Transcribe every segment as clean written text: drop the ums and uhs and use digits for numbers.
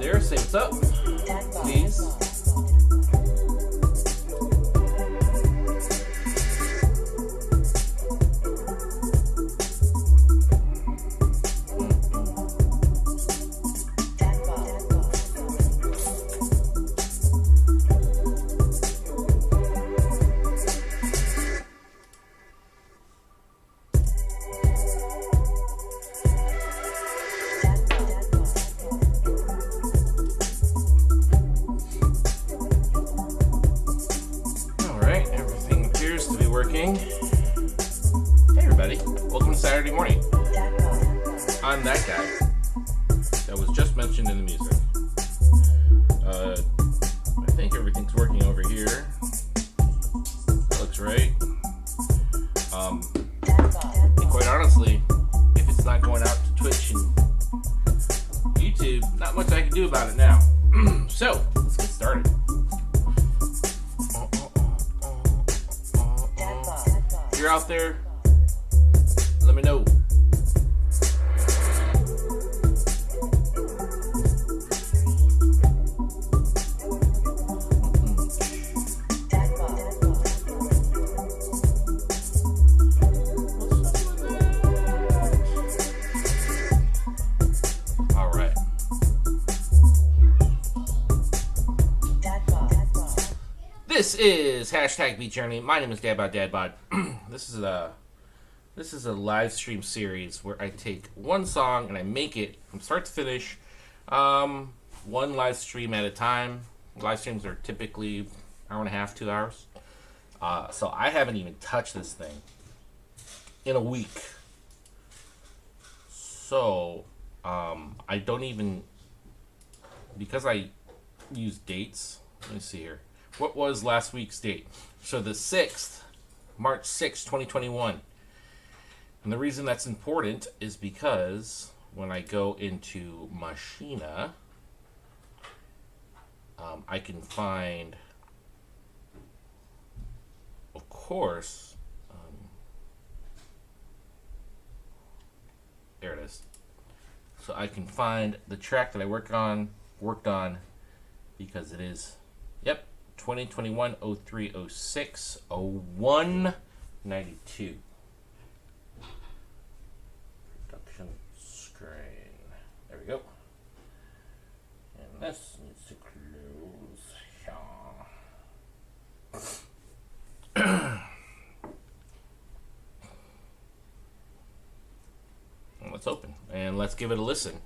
there. Say what's up, please. Hey everybody, welcome to Saturday morning. I'm that guy that was just mentioned in the music. I think everything's working over here. That looks right. And quite honestly, if it's not going out to Twitch and YouTube, not much I can do about it now. So, let's get started. If you're out there, let me know. All right. This is hashtag Beat Journey. My name is Dadbod. This is a live stream series where I take one song and I make it from start to finish, one live stream at a time. Live streams are typically an hour and a half, 2 hours. So I haven't even touched this thing in a week. So I don't even, because I use dates. Let me see here. What was last week's date? So the 6th, March 6th, 2021. And the reason that's important is because when I go into Machina, I can find, of course, there it is. So I can find the track that I worked on, because it is, yep, 2021 03 06 01 92. Production screen. There we go. And this needs to close. Let's open and let's give it a listen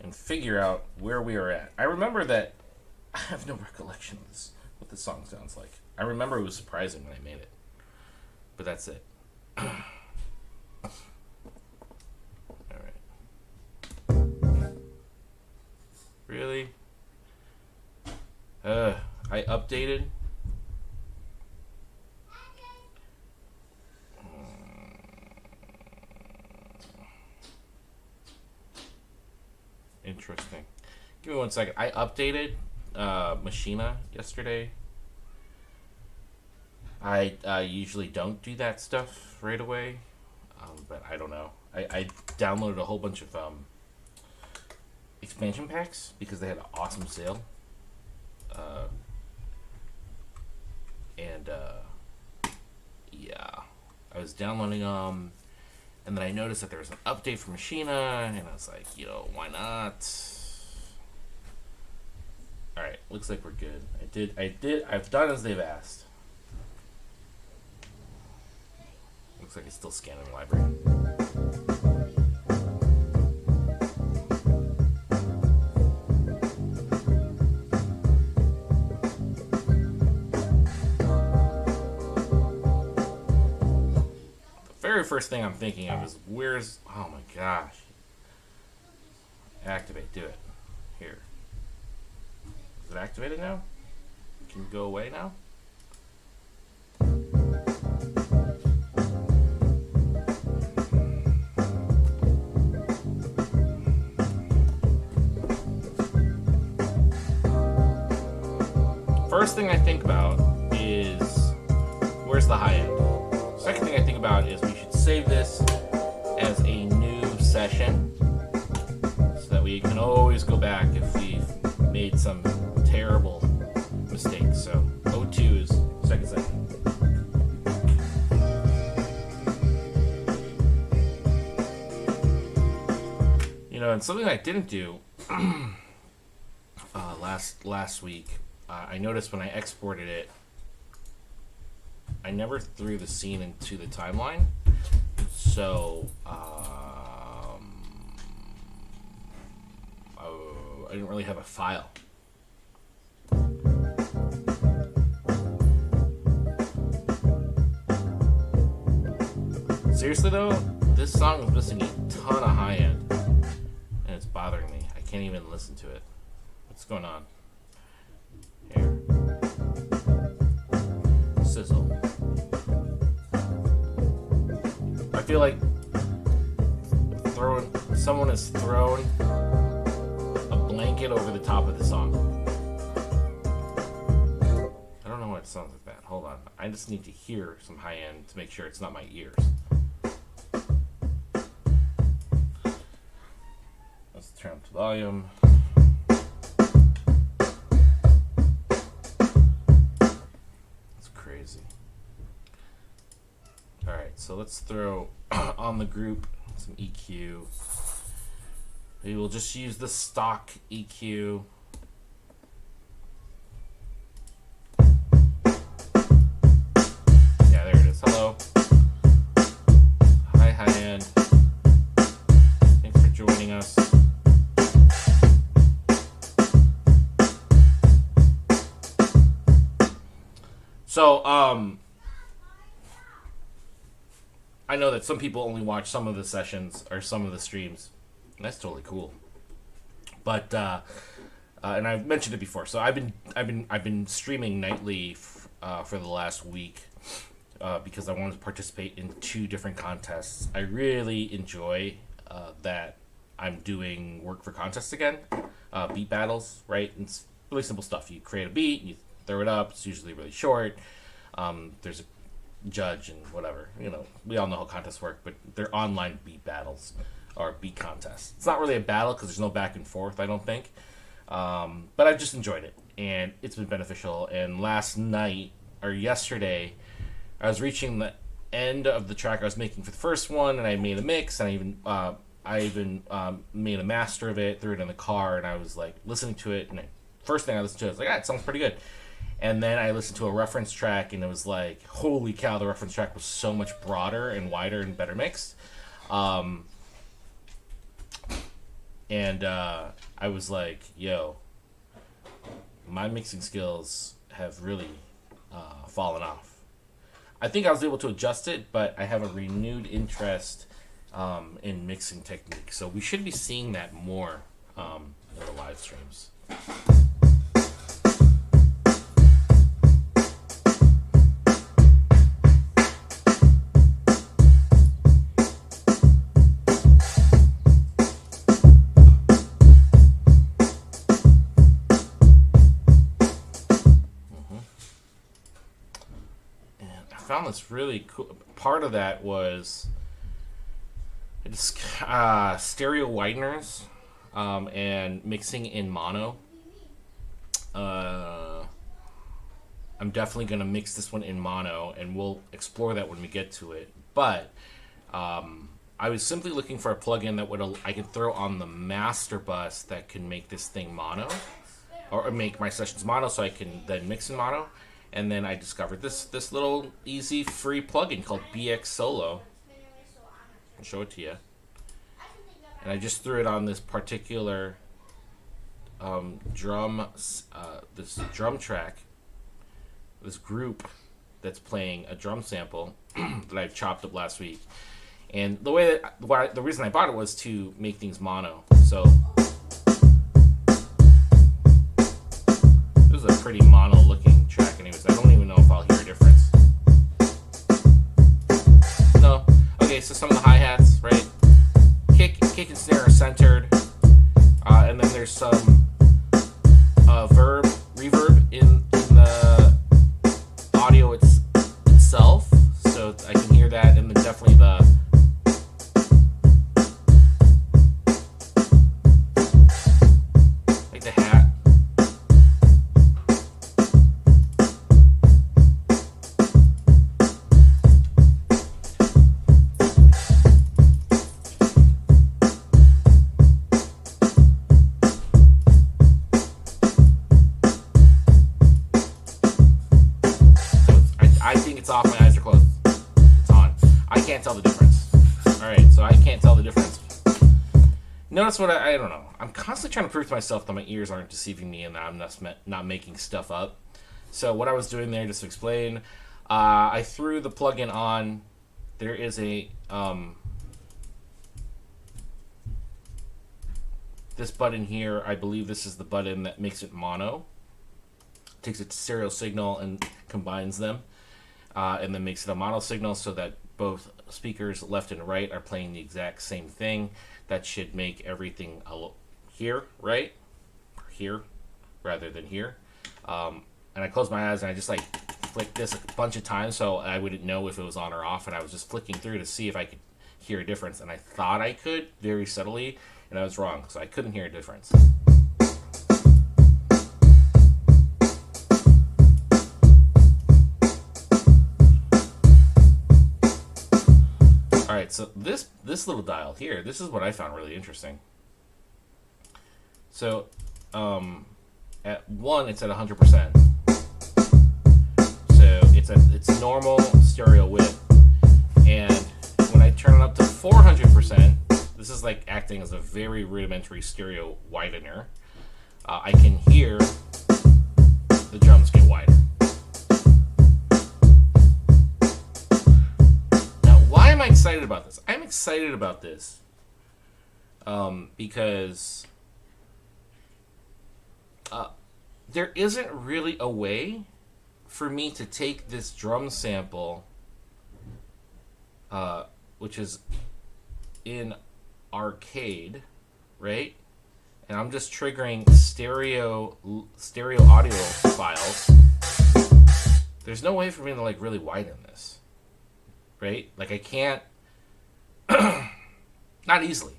and figure out where we are at. I remember that I have no recollection of this, what this song sounds like. I remember it was surprising when I made it, but that's it. All right. Really? I updated. Interesting. Give me 1 second. I updated Machina yesterday. I usually don't do that stuff right away, but I don't know. I downloaded a whole bunch of expansion packs because they had an awesome sale. Yeah, I was downloading them, and then I noticed that there was an update for Machina, and I was like, why not? All right, looks like we're good. I've done as they've asked. Looks like it's still scanning the library. The very first thing I'm thinking of is oh my gosh. Activate, do it. Here. Is it activated now? Can you go away now? First thing I think about is where's the high end? Second thing I think about is we should save this as a new session so that we can always go back if we made some terrible mistakes. So 0-2 is second set. You know, and something I didn't do last week, I noticed when I exported it, I never threw the scene into the timeline. So I didn't really have a file. Seriously though, this song is missing a ton of high end, and it's bothering me. I can't even listen to it. What's going on? Here. Sizzle. I feel like someone has thrown a blanket over the top of the song. I don't know why it sounds like that. Hold on. I just need to hear some high end to make sure it's not my ears. Let's turn up the volume. It's crazy. Alright, so let's throw on the group some EQ. Maybe we'll just use the stock EQ. Yeah, there it is. Hello. Hi, high end. Thanks for joining us. So, I know that some people only watch some of the sessions or some of the streams. And that's totally cool. But and I've mentioned it before. So I've been streaming nightly for the last week because I wanted to participate in 2 different contests. I really enjoy that I'm doing work for contests again. Beat battles, right? And it's really simple stuff. You create a beat, you throw it up. It's usually really short. There's a judge and whatever. You know, we all know how contests work, but they're online beat battles or beat contests. It's not really a battle because there's no back and forth, I don't think. But I've just enjoyed it, and it's been beneficial. And last night, or yesterday, I was reaching the end of the track I was making for the first one, and I made a mix, and I even made a master of it, threw it in the car, and I was like listening to it, and first thing I listened to it, I was like, it sounds pretty good. And then I listened to a reference track, and it was like, holy cow, the reference track was so much broader and wider and better mixed. And I was like, yo, my mixing skills have really fallen off. I think I was able to adjust it, but I have a renewed interest in mixing technique. So we should be seeing that more in the live streams. It's really cool. Part of that was it's stereo wideners and mixing in mono. I'm definitely going to mix this one in mono, and we'll explore that when we get to it. But I was simply looking for a plugin that I could throw on the master bus that can make this thing mono, or make my sessions mono, so I can then mix in mono. And then I discovered this little easy free plugin called BX Solo. I'll show it to you. And I just threw it on this particular this drum track, this group that's playing a drum sample that I chopped up last week. And the reason I bought it was to make things mono. So this is a pretty mono looking track anyways. I don't even know if I'll hear a difference. No. Okay, so some of the hi-hats, right? Kick and snare are centered. And then there's some reverb in the audio itself. So I can hear that, and then definitely like the hat. can't tell the difference. Alright, so I can't tell the difference. Notice what I don't know. I'm constantly trying to prove to myself that my ears aren't deceiving me and that I'm not making stuff up. So what I was doing there, just to explain, I threw the plugin on. There is a this button here. I believe this is the button that makes it mono. Takes its stereo signal and combines them, and then makes it a mono signal so that both speakers left and right are playing the exact same thing. That should make everything here, right? Here, rather than here. And I closed my eyes and I just like flicked this a bunch of times so I wouldn't know if it was on or off, and I was just flicking through to see if I could hear a difference, and I thought I could very subtly, and I was wrong, so I couldn't hear a difference. Alright, so this little dial here, this is what I found really interesting. So at 1 it's at 100%. It's normal stereo width, and when I turn it up to 400%, this is like acting as a very rudimentary stereo widener. I can hear the drums get wider. Now, why am I excited about this? I'm excited about this because there isn't really a way for me to take this drum sample, which is in Arcade, right? And I'm just triggering stereo audio files. There's no way for me to like really widen this, right? Like I can't, not easily.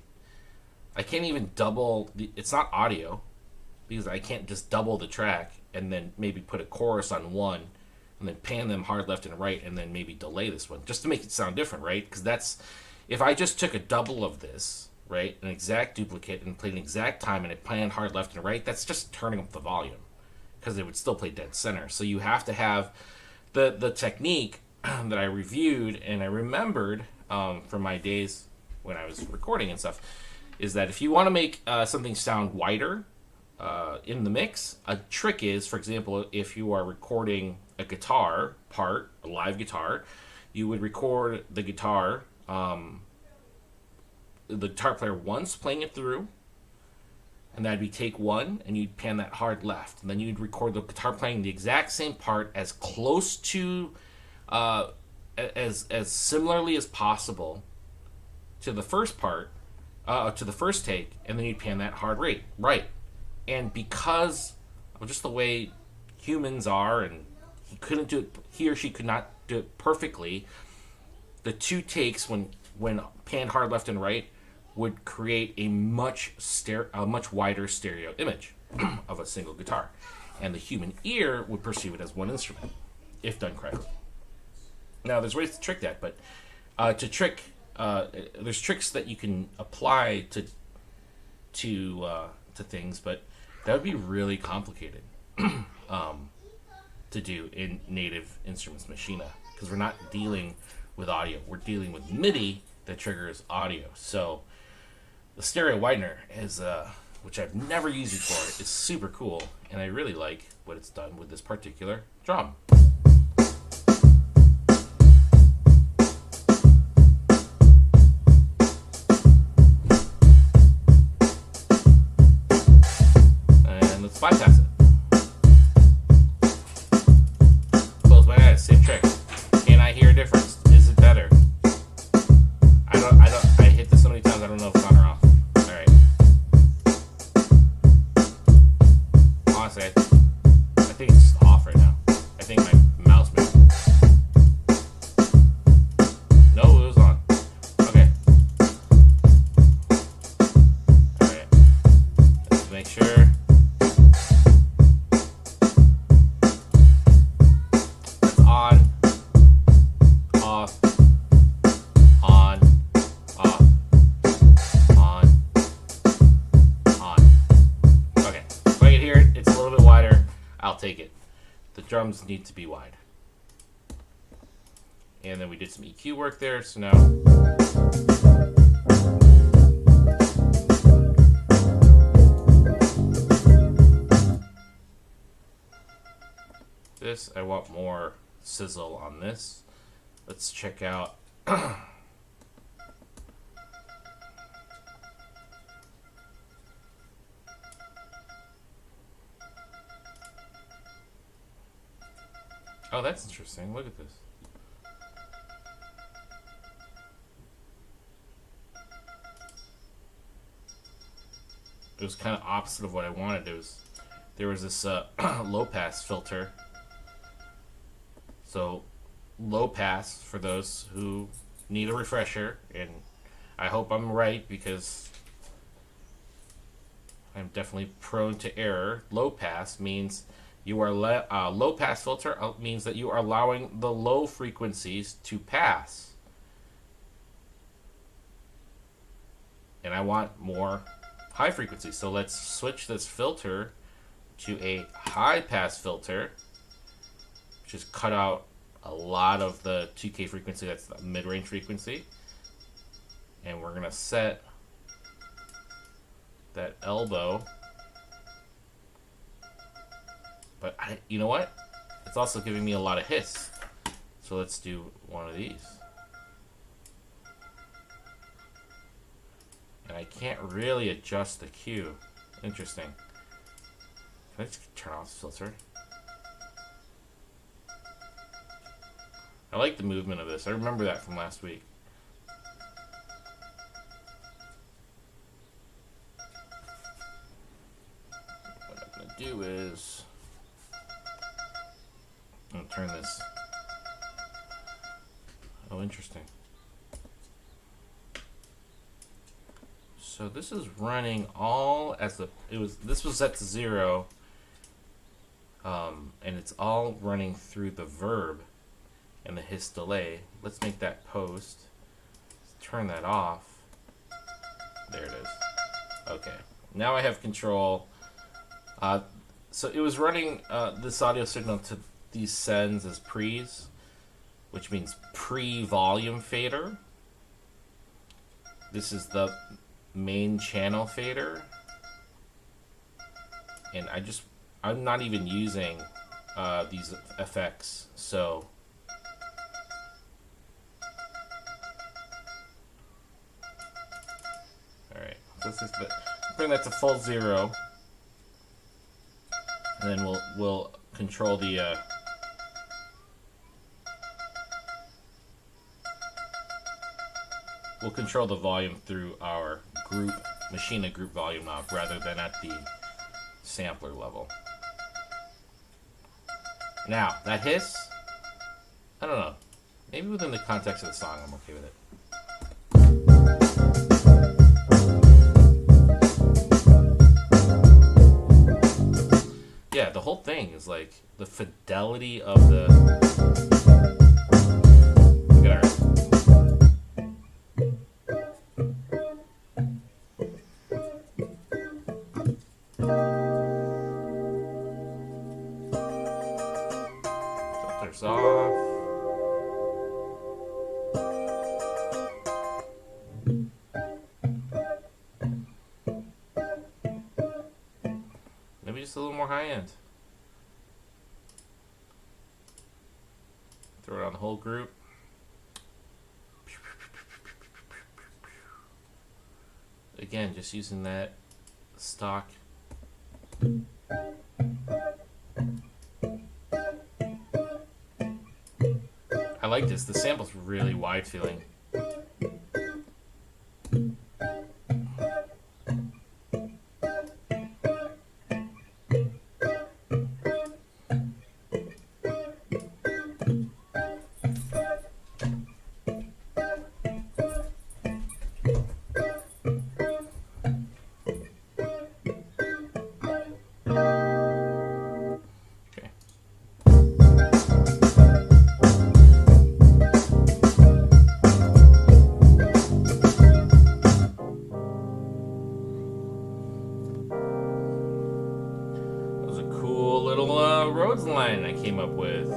I can't even double it's not audio, because I can't just double the track and then maybe put a chorus on one and then pan them hard left and right and then maybe delay this one just to make it sound different, right? Because that's, if I just took a double of this, right, an exact duplicate, and played an exact time and it panned hard left and right, that's just turning up the volume because it would still play dead center. So you have to have the technique that I reviewed and I remembered from my days when I was recording and stuff, is that if you want to make something sound wider in the mix, a trick is, for example, if you are recording a guitar part, a live guitar, you would record the guitar player once playing it through, and that'd be take one, and you'd pan that hard left, and then you'd record the guitar playing the exact same part as close to as similarly as possible to the first part, to the first take, and then you'd pan that hard right. And because of just the way humans are, and he or she could not do it perfectly, the two takes when panned hard left and right would create a much wider stereo image of a single guitar, and the human ear would perceive it as one instrument if done correctly. Now, there's ways to trick that, but there's tricks that you can apply to things, but that would be really complicated to do in Native Instruments Machina, because we're not dealing with audio. We're dealing with MIDI that triggers audio. So the stereo widener is, which I've never used before, is super cool, and I really like what it's done with this particular drum. Bypass it. Close my eyes. Same trick. Can I hear a difference? Is it better? I hit this so many times I don't know if it's on or off. Alright. Honestly, I think it's off right now. I think my mouse moved. No, it was on. Okay. Alright. Let's make sure. I'll take it. The drums need to be wide. and then we did some EQ work there. So now this, I want more sizzle on this. Let's check out oh, that's interesting. Look at this. It was kind of opposite of what I wanted. There was this low pass filter. So low pass, for those who need a refresher, and I hope I'm right because I'm definitely prone to error. Low pass means you are low pass filter means that you are allowing the low frequencies to pass. And I want more high frequencies. So let's switch this filter to a high pass filter, which is cut out a lot of the 2K frequency, that's the mid-range frequency. And we're gonna set that elbow. But you know what? It's also giving me a lot of hiss. So let's do one of these. And I can't really adjust the Q. Interesting. Can I just turn off the filter? I like the movement of this. I remember that from last week. What I'm going to do is I'm going to turn this. Oh, interesting. So this is running all as this was set to 0, and it's all running through the verb and the hiss delay. Let's make that post. Let's turn that off. There it is. Okay, now I have control. So it was running this audio signal to these sends as pre's, which means pre-volume fader. This is the main channel fader, and I'm not even using these effects, so alright, so let's just bring that to full 0, and then we'll control the we'll control the volume through our Maschine group volume knob rather than at the sampler level. Now, that hiss, I don't know, maybe within the context of the song I'm okay with it. Yeah, the whole thing is like the fidelity of the... Look at our... off. Maybe just a little more high end. Throw it on the whole group. Again, just using that stock. I like this. The sample's really wide feeling. Rhodes line I came up with.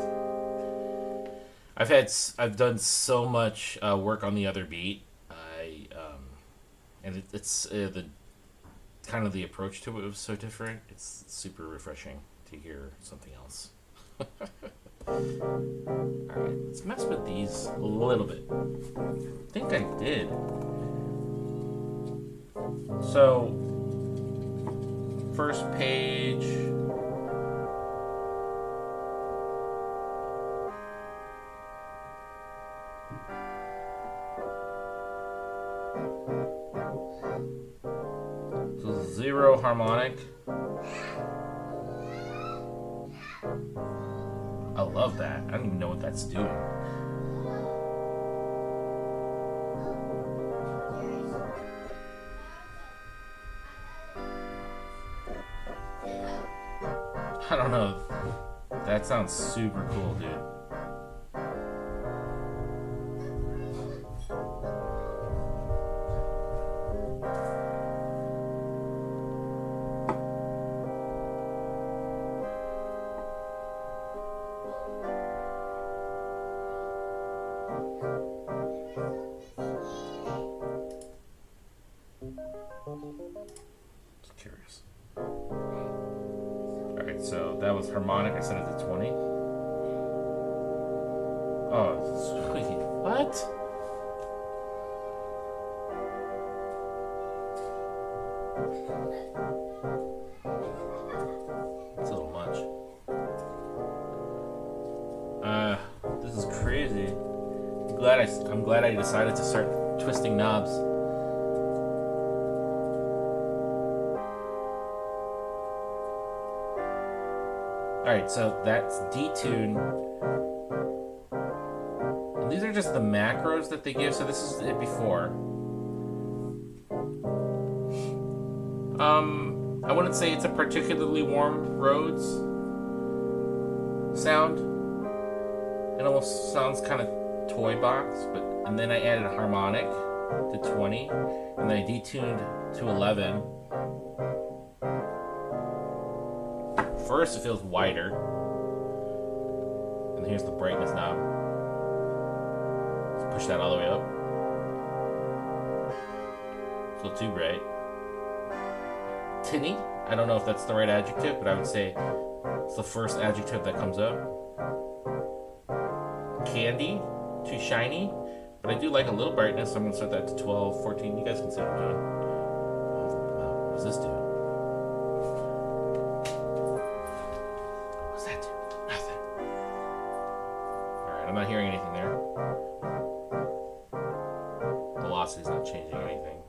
I've done so much work on the other beat. And it's the kind of the approach to it was so different. It's super refreshing to hear something else. All right, let's mess with these a little bit. I think I did. So, first page. So, zero harmonic. I love that. I don't even know what that's doing. I don't know. That sounds super cool, dude. Just curious. Alright, so that was harmonic. I set it to 20. Oh, sweet. What? That's a little much. This is crazy. I'm glad I decided to start twisting knobs. Alright, so that's detune. And these are just the macros that they give, so this is it before. I wouldn't say it's a particularly warm Rhodes sound. It almost sounds kind of toy box, and then I added a harmonic to 20, and then I detuned to 11. First, it feels wider, and here's the brightness knob. Let's push that all the way up. Still too bright. Tinny. I don't know if that's the right adjective, but I would say it's the first adjective that comes up. Candy. Too shiny, but I do like a little brightness, so I'm going to set that to 12, 14. You guys can see what I'm doing. What does this do? What does that do? Nothing. Alright, I'm not hearing anything there. Velocity's not changing anything.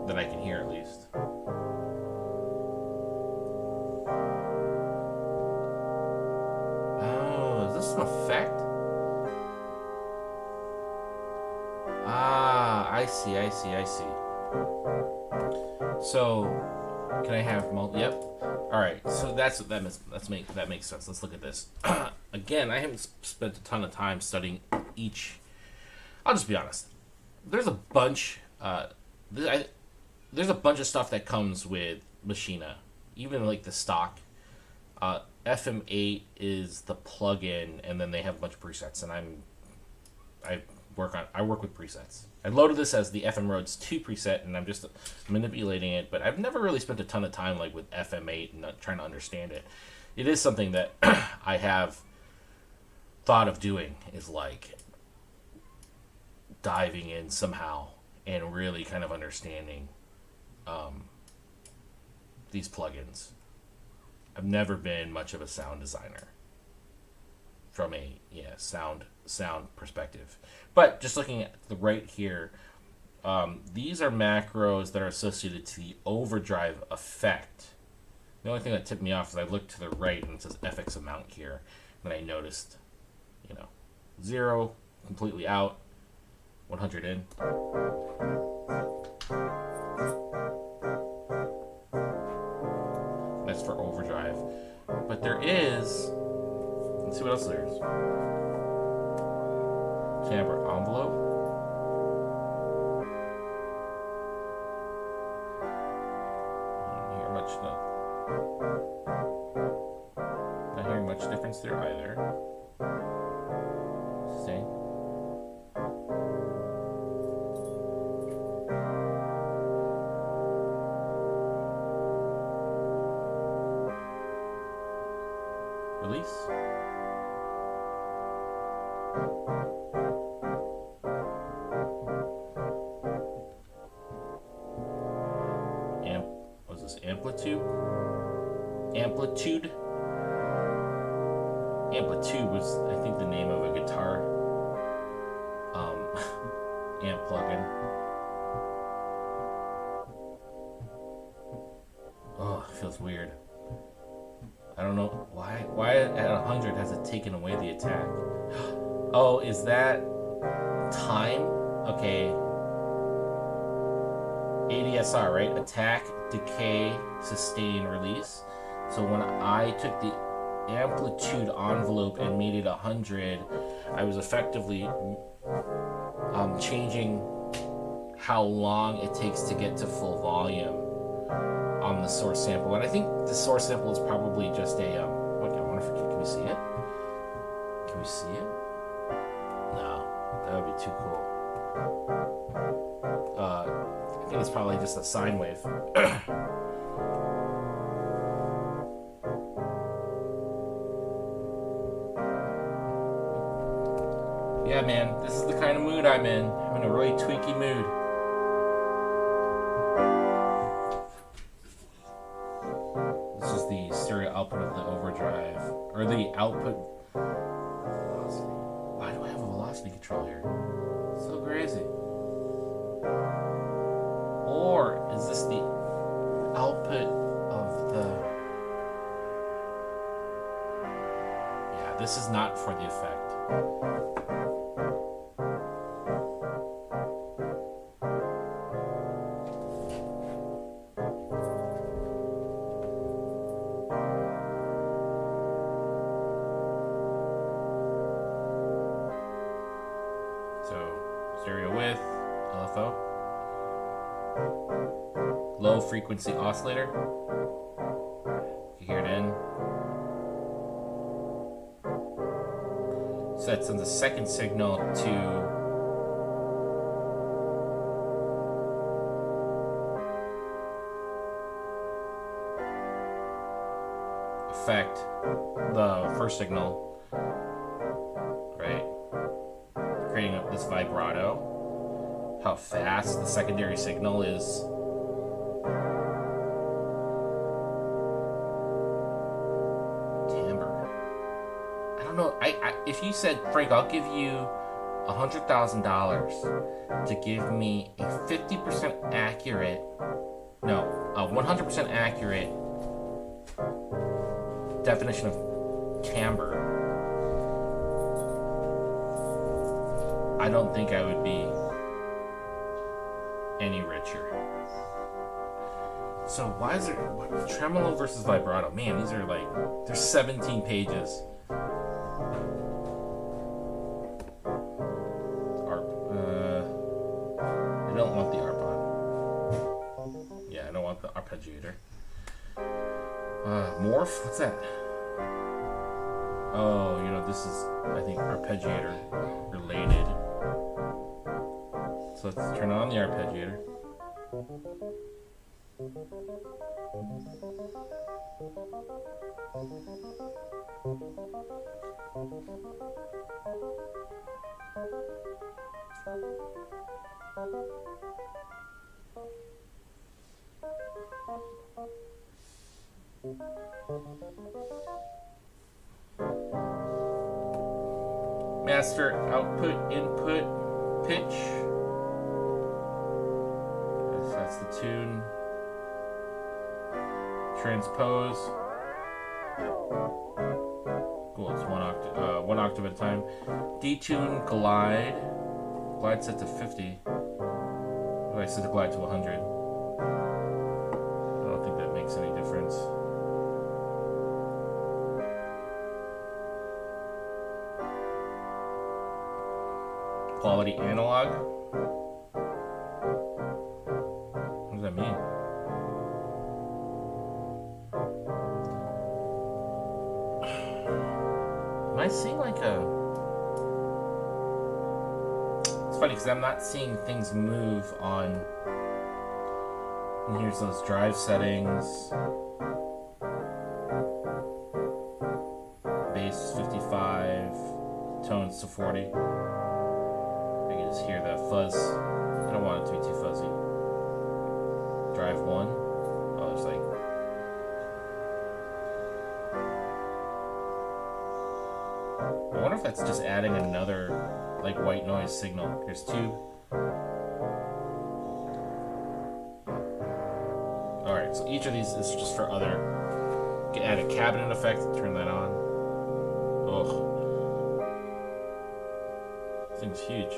That I can hear, at least. Oh, is this an effect? I see. So, can I have Yep. All right. So that makes sense. Let's look at this. Again, I haven't spent a ton of time studying each. I'll just be honest. There's a bunch. There's a bunch of stuff that comes with Machina, even like the stock. FM8 is the plugin, and then they have a bunch of presets, and I work with presets. I loaded this as the FM Rhodes 2 preset, and I'm just manipulating it, but I've never really spent a ton of time like with FM8 and trying to understand it. It is something that I have thought of doing, is like diving in somehow and really kind of understanding these plugins. I've never been much of a sound designer from a sound perspective. But just looking at the right here, these are macros that are associated to the overdrive effect. The only thing that tipped me off is I looked to the right and it says FX amount here. Then I noticed, 0 completely out, 100 in. That's for overdrive. But there is, let's see what else there is. Chamber envelope. Not hearing much difference there either. Release. What's this? Amplitude? Amplitude? Amplitude was, I think, the name of a guitar amp plugin. Oh, it feels weird. I don't know why at 100 has it taken away the attack. Oh, is that time? Okay. ADSR, right? Attack, decay, sustain, release. So when I took the amplitude envelope and made it 100, I was effectively changing how long it takes to get to full volume on the source sample. And I think the source sample is probably just a what, I wonder if can we see it? Can we see it? No, that would be too cool. I think it's probably just a sine wave. Yeah, man, this is the kind of mood I'm in. I'm in a really tweaky mood. This is the stereo output of the overdrive, or the output velocity. Why do I have a velocity control here? It's so crazy. Or is this the output of the... Yeah, this is not for the effect. Stereo width, LFO. Low frequency oscillator. You hear it in. So that sends a second signal to affect the first signal, right? Creating up this vibrato. How fast the secondary signal is. Timbre. I don't know. I if you said, Frank, I'll give you $100,000 to give me a 50% accurate, no, a 100% accurate definition of timbre, I don't think I would be any richer. So why is there tremolo versus vibrato? Man, these are like, there's 17 pages. I don't want the arpon. Yeah, I don't want the arpeggiator. Morph? What's that? Oh, you know, this is, I think, arpeggiator related. So let's turn on the arpeggiator. Master output input pitch. That's the tune. Transpose. Cool, it's one octave at a time. Detune, glide. Glide set to 50. Oh, I set the glide to 100. I don't think that makes any difference. Quality analog. What does that mean? Am I seeing like a... It's funny because I'm not seeing things move on... And here's those drive settings. close to 40. I can just hear that fuzz. I don't want it to be too fuzzy. Drive 1. Oh, there's like... I wonder if that's just adding another like white noise signal. Here's 2. Alright, so each of these is just for other... You can add a cabinet effect and turn that on. Ugh. This thing's huge.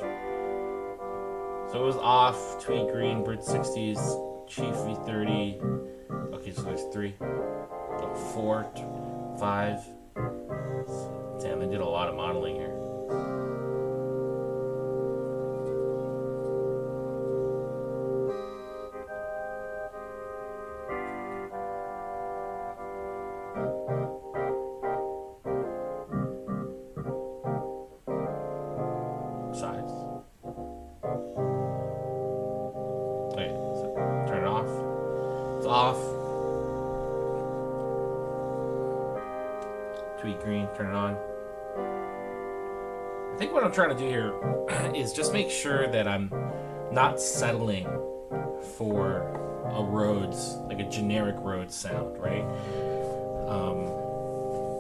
So it was off, Tweed Green, Brit 60s, Chief V30. Okay, so there's 3. Oh, 4, 5. Damn, they did a lot of modeling here. Size. Okay, so turn it off. It's off. Tweed Green, turn it on. I think what I'm trying to do here is just make sure that I'm not settling for a Rhodes, like a generic Rhodes sound, right?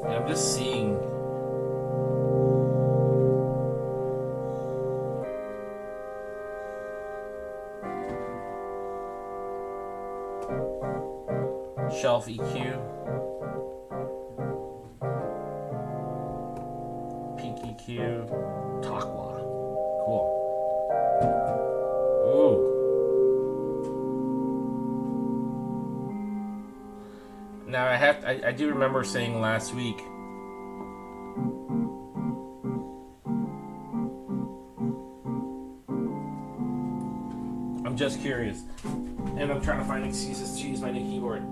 And I'm just seeing shelf EQ, peak EQ, Takwa. Cool. Ooh. Now I do remember saying last week I'm just curious. And I'm trying to find excuses to use my new keyboard.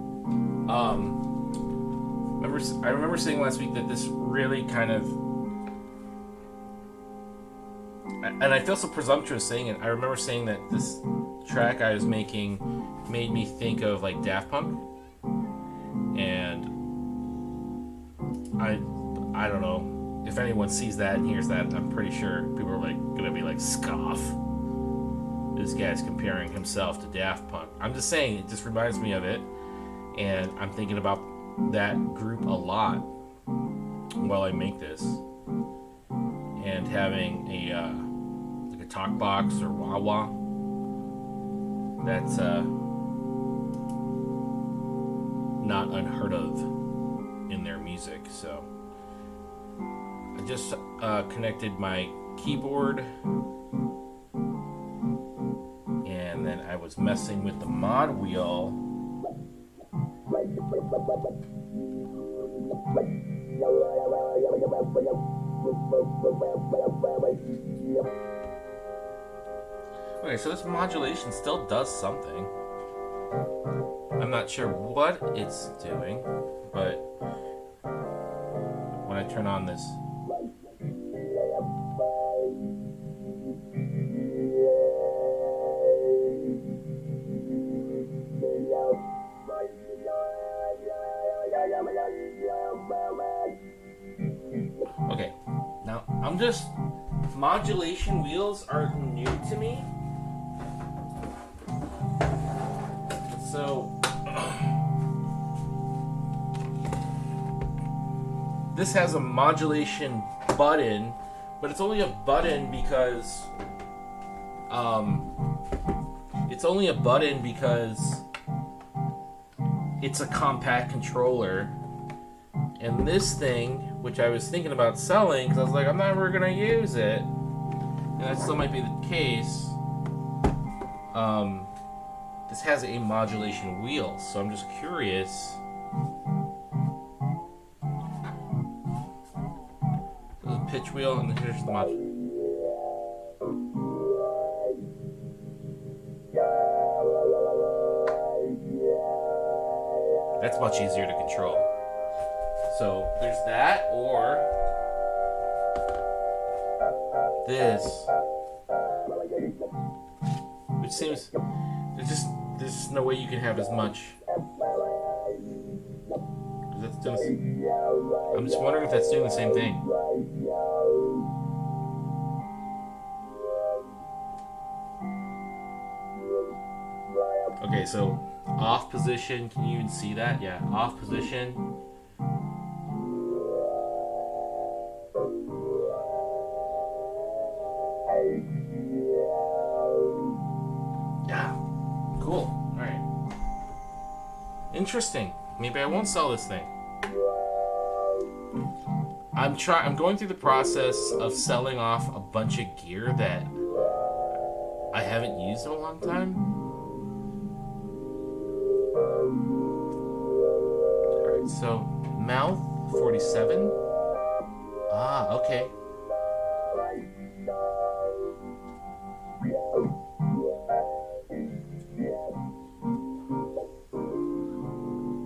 I remember saying last week that this really kind of, and I feel so presumptuous saying it. I remember saying that this track I was making made me think of like Daft Punk, and I don't know if anyone sees that and hears that. I'm pretty sure people are like gonna be like, scoff. This guy's comparing himself to Daft Punk. I'm just saying it just reminds me of it, and I'm thinking about that group a lot while I make this, and having a like a talk box or wah wah that's not unheard of in their music. So I just connected my keyboard, and then I was messing with the mod wheel. Okay, so this modulation still does something. I'm not sure what it's doing, but when I turn on this, okay, now I'm just, modulation wheels are new to me. So this has a modulation button, but it's only a button because it's a compact controller. And this thing, which I was thinking about selling, because I was like, I'm never gonna use it, and that still might be the case. This has a modulation wheel, so I'm just curious. There's a pitch wheel, and then here's the mod. That's much easier to control. So there's that, or this, which seems there's no way you can have as much. That's doing, I'm just wondering if that's doing the same thing. so off position. Can you even see that? Yeah, off position. Yeah, cool. All right. Interesting. Maybe I won't sell this thing. I'm going through the process of selling off a bunch of gear that I haven't used in a long time. Alright, so mouth 47. Ah, okay.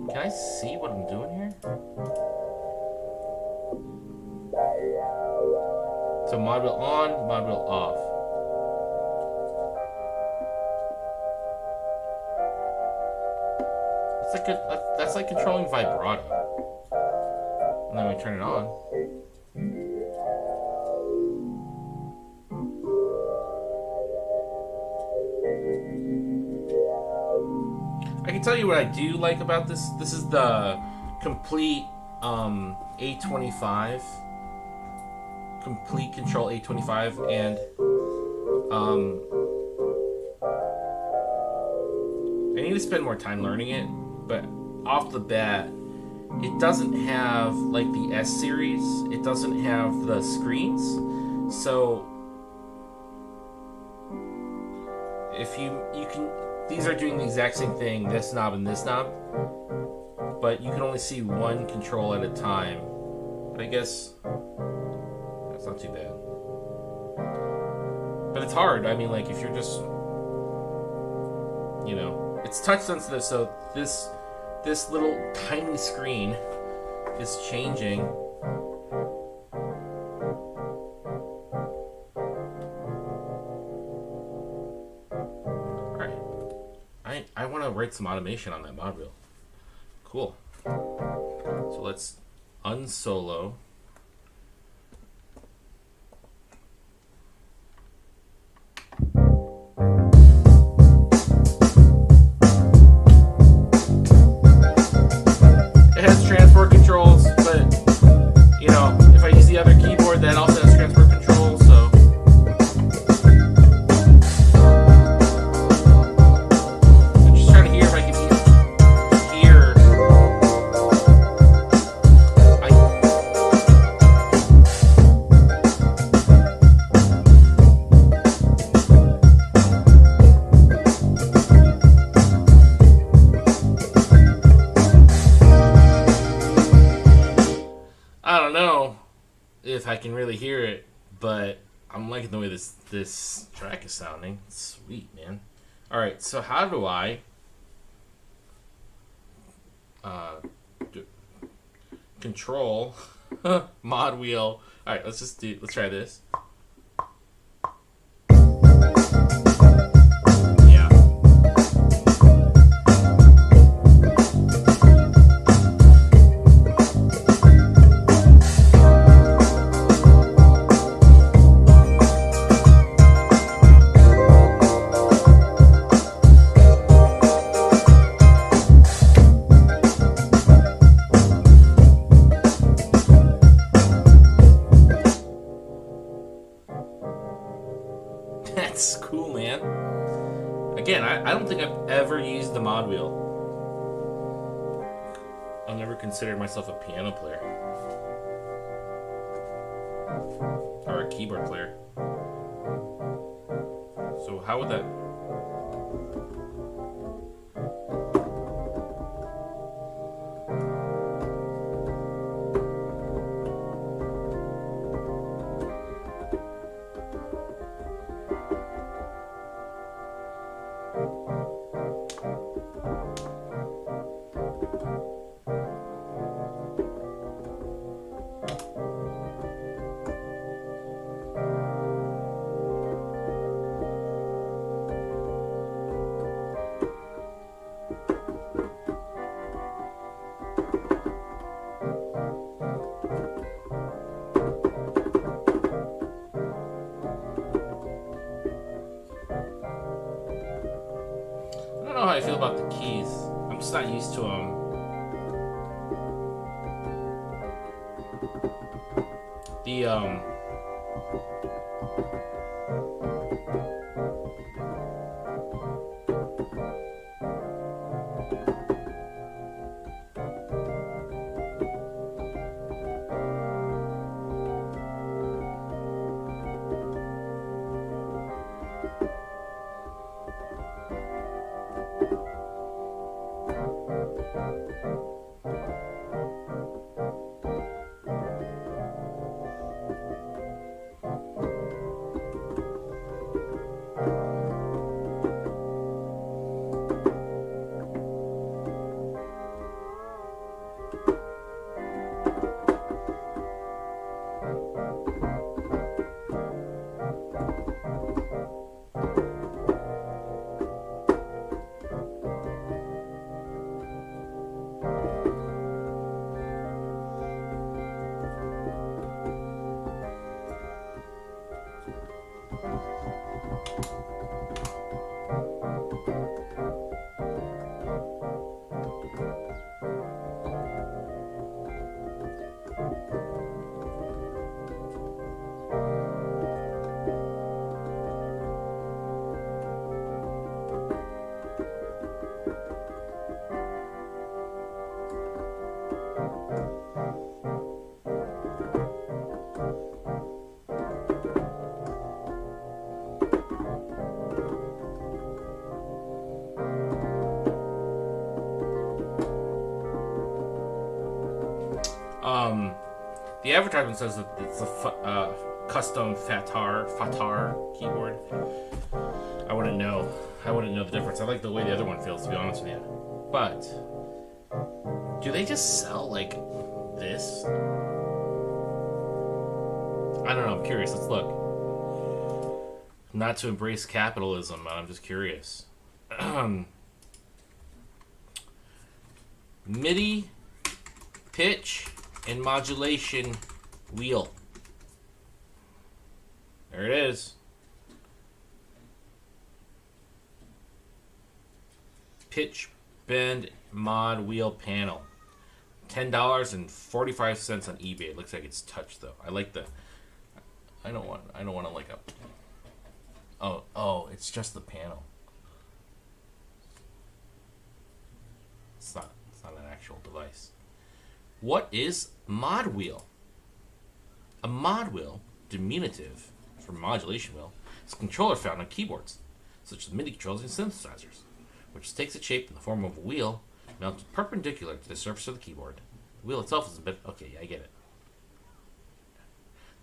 Can I see what I'm doing here? So mod wheel on, mod wheel off. That's like controlling vibrato. And then we turn it on. I can tell you what I do like about this. This is the complete A25. Complete Control A25, and I need to spend more time learning it, but off the bat, it doesn't have like the S series. It doesn't have the screens. So if you can, these are doing the exact same thing, this knob and this knob, but you can only see one control at a time. But I guess that's not too bad. But it's hard. I mean, like, if you're just, you know, it's touch sensitive, so this little tiny screen is changing. Alright. I want to write some automation on that mod wheel. Cool. So let's unsolo. Transport controls, but you know, if I use the other keyboard, that also has transport controls, so I'm just trying to hear if I can hear. I don't know if I can really hear it, but I'm liking the way this track is sounding. Sweet, man. All right, so how do I control mod wheel? All right, let's try this. Yeah. That's cool, man. Again, I don't think I've ever used the mod wheel. I'll never consider myself a piano player. Or a keyboard player. So how would that... not used to them. The the advertisement says that it's a custom Fatar keyboard. I wouldn't know. I wouldn't know the difference. I like the way the other one feels, to be honest with you. But do they just sell like this? I don't know. I'm curious. Let's look. Not to embrace capitalism, but I'm just curious. MIDI, pitch, and modulation wheel. There it is. Pitch, bend, mod wheel panel. $10.45 on eBay. It looks like it's touch though. I like the. I don't want to like a. Oh, it's just the panel. It's not an actual device. What is mod wheel? A mod wheel, diminutive for modulation wheel, is a controller found on keyboards, such as MIDI controllers and synthesizers, which takes its shape in the form of a wheel mounted perpendicular to the surface of the keyboard. The wheel itself is a bit... Okay, yeah, I get it.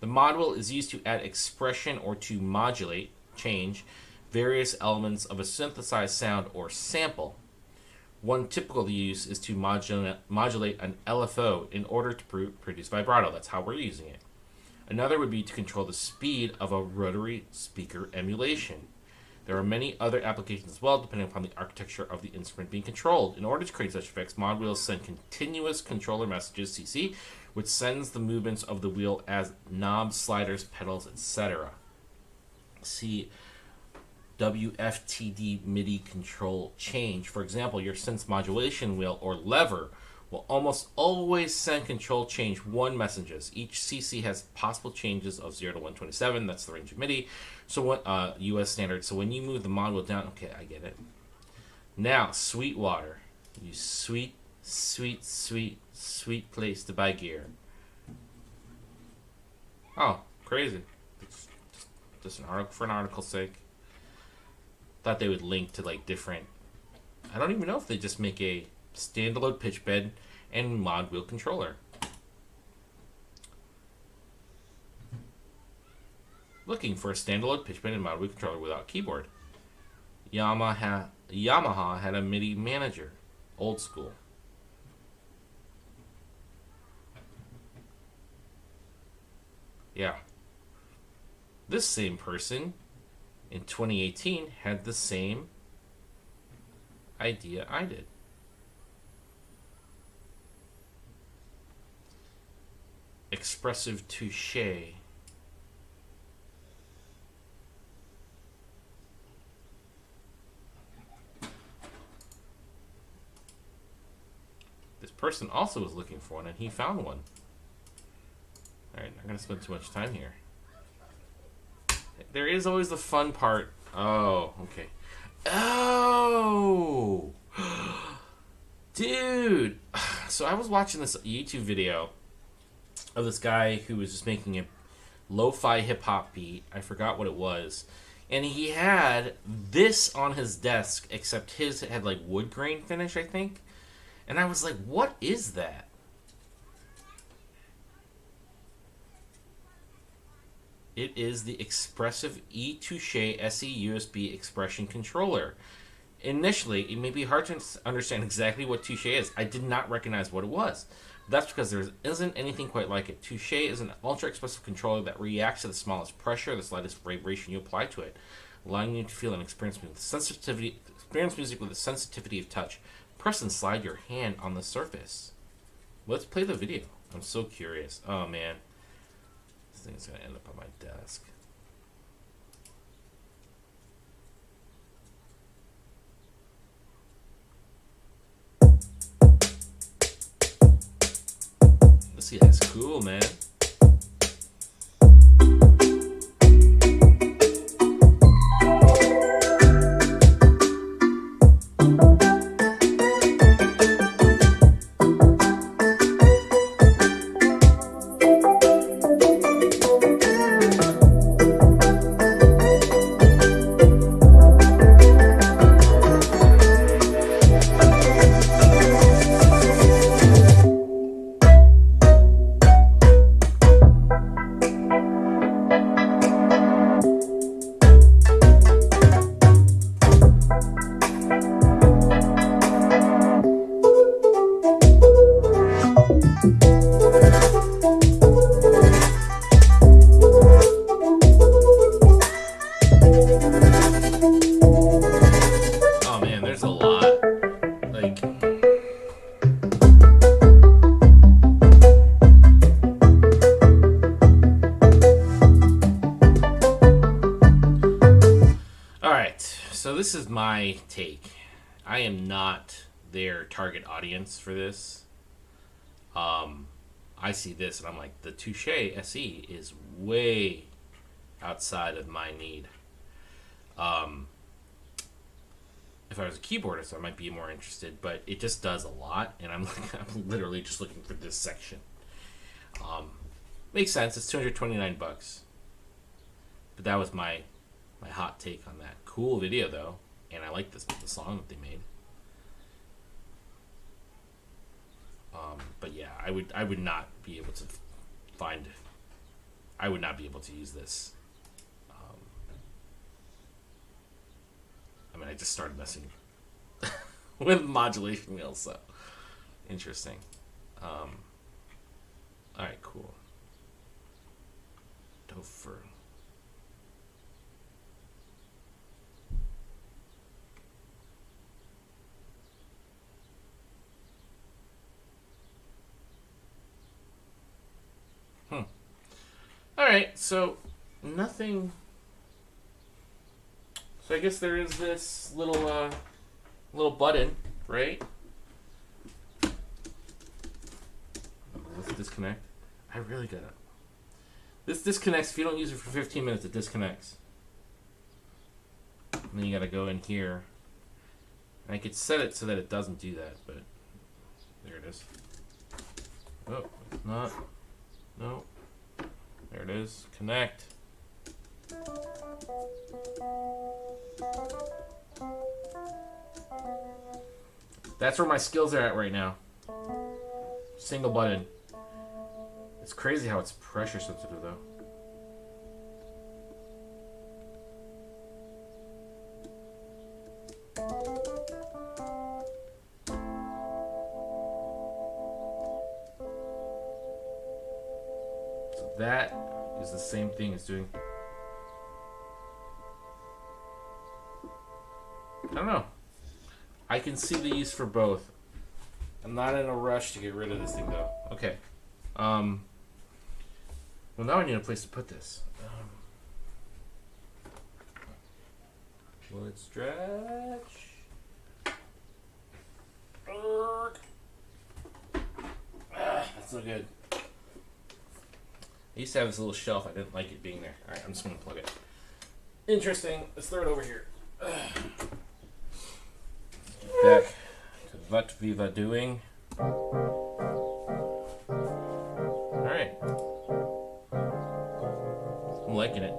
The mod wheel is used to add expression or to modulate, change, various elements of a synthesized sound or sample. One typical use is to modulate an LFO in order to produce vibrato. That's how we're using it. Another would be to control the speed of a rotary speaker emulation. There are many other applications as well, depending upon the architecture of the instrument being controlled. In order to create such effects, mod wheels send continuous controller messages, CC, which sends the movements of the wheel as knobs, sliders, pedals, etc. See WFTD MIDI control change. For example, your synth modulation wheel or lever will almost always send control change 1 messages. Each CC has possible changes of 0 to 127. That's the range of MIDI. So what US standard. So when you move the mod wheel down, okay, I get it. Now, Sweetwater. You sweet place to buy gear. Oh, crazy. It's just an article for an article's sake. Thought they would link to like different. I don't even know if they just make a standalone pitch bed and mod wheel controller. Looking for a standalone pitch bed and mod wheel controller without keyboard. Yamaha had a MIDI manager, old school. Yeah. This same person in 2018 had the same idea I did. Expressive touche. person also was looking for one, and he found one. Alright, not going to spend too much time here. There is always the fun part. Oh, okay. Oh! Dude! So I was watching this YouTube video of this guy who was just making a lo-fi hip-hop beat. I forgot what it was. And he had this on his desk, except his had like wood grain finish, I think. And I was like, what is that? It is the Expressive eTouche SE USB expression controller. Initially, it may be hard to understand exactly what Touche is. I did not recognize what it was. That's because there isn't anything quite like it. Touche is an ultra-expressive controller that reacts to the smallest pressure, the slightest vibration you apply to it, allowing you to feel and experience music with the sensitivity of touch. Press and slide your hand on the surface. Let's play the video. I'm so curious. Oh, man. This thing's going to end up on my desk. See, that's cool, man. Oh man, there's a lot. Like, alright, so this is my take. I am not their target audience for this. I see this and I'm like, the Touche SE is way outside of my need. If I was a keyboardist, I might be more interested, but it just does a lot, and I'm literally just looking for this section. Makes sense. It's $229, but that was my hot take on that. Cool video though, and I like the song that they made. But yeah, I would not be able to find. I would not be able to use this. I mean, I just started messing with modulation wheels, so interesting. All right, cool. Dofer. All right, so nothing. So I guess there is this little button, right? Let's disconnect. I really gotta. This disconnects. If you don't use it for 15 minutes, it disconnects. And then you gotta go in here. And I could set it so that it doesn't do that, but there it is. Oh, it's not. No. There it is. Connect. That's where my skills are at right now. Single button. It's crazy how it's pressure sensitive though. So that is the same thing as doing. I don't know. I can see the use for both. I'm not in a rush to get rid of this thing though. Okay. Well, now I need a place to put this. Will it stretch? so good. I used to have this little shelf. I didn't like it being there. Alright, I'm just going to plug it. Interesting. Let's throw it over here. Back to what we were doing. Alright. I'm liking it.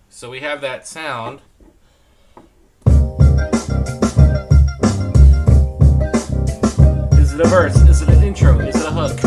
So we have that sound. Is it a verse? Is it an intro? Is it a hook?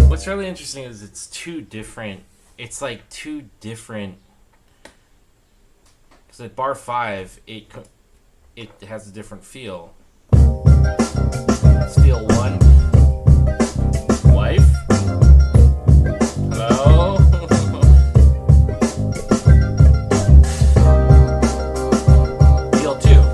What's really interesting is it's two different. It's like two different. Because at bar 5, it has a different feel. It's feel 1. Wife. Hello. Feel 2.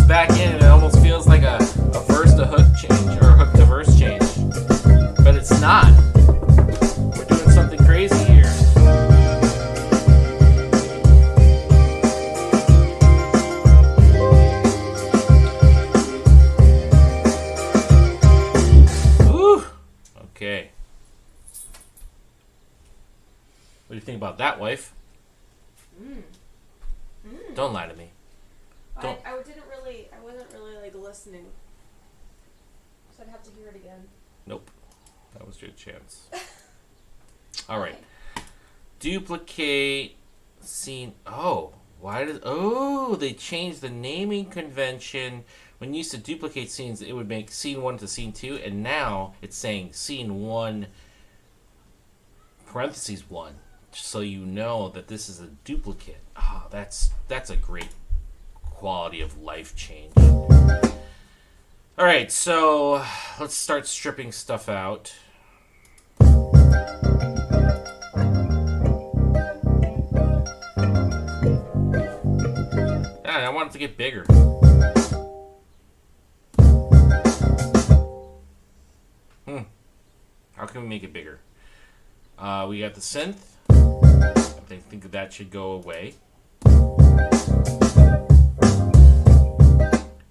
Back in, and it almost feels like a verse to hook change or hook to verse change, but it's not. We're doing something crazy here. Ooh. Okay. What do you think about that, wife? Don't lie to me. I wasn't really like listening. So I'd have to hear it again. Nope. That was your chance. Alright. Duplicate scene. Oh. They changed the naming convention. When you used to duplicate scenes, it would make scene 1 to scene 2, and now it's saying scene 1 parentheses 1. So you know that this is a duplicate. Ah, that's a great quality of life change. Alright, so let's start stripping stuff out. I want it to get bigger. How can we make it bigger? We got the synth. I think that should go away.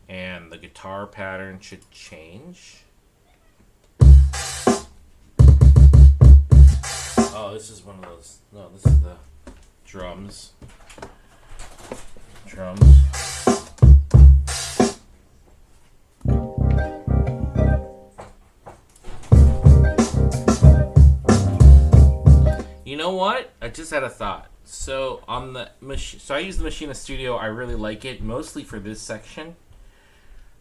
And the guitar pattern should change. Oh, this is one of those. No, this is the drums. You know what? I just had a thought. So on the I use the Maschine Studio. I really like it, mostly for this section.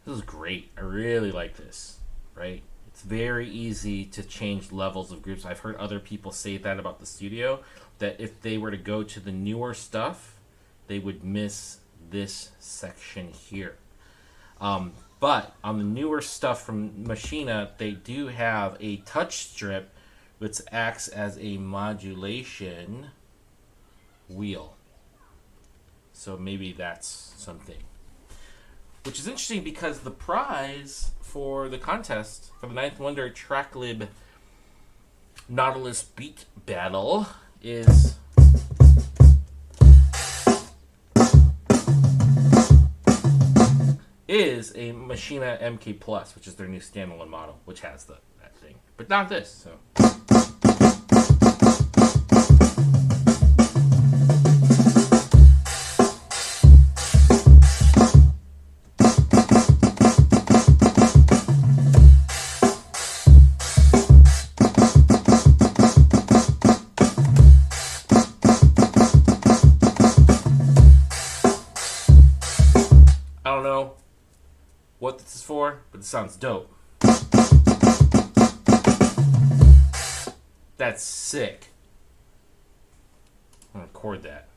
This is great. I really like this. Right? It's very easy to change levels of groups. I've heard other people say that about the Studio, that if they were to go to the newer stuff, they would miss this section here. But on the newer stuff from Maschine, they do have a touch strip which acts as a modulation wheel. So maybe that's something. Which is interesting because the prize for the contest for the Ninth Wonder Tracklib Nautilus Beat Battle is a Maschine MK Plus, which is their new standalone model, which has that thing, but not this. So. what this is for, but it sounds dope. That's sick. I'm gonna record that.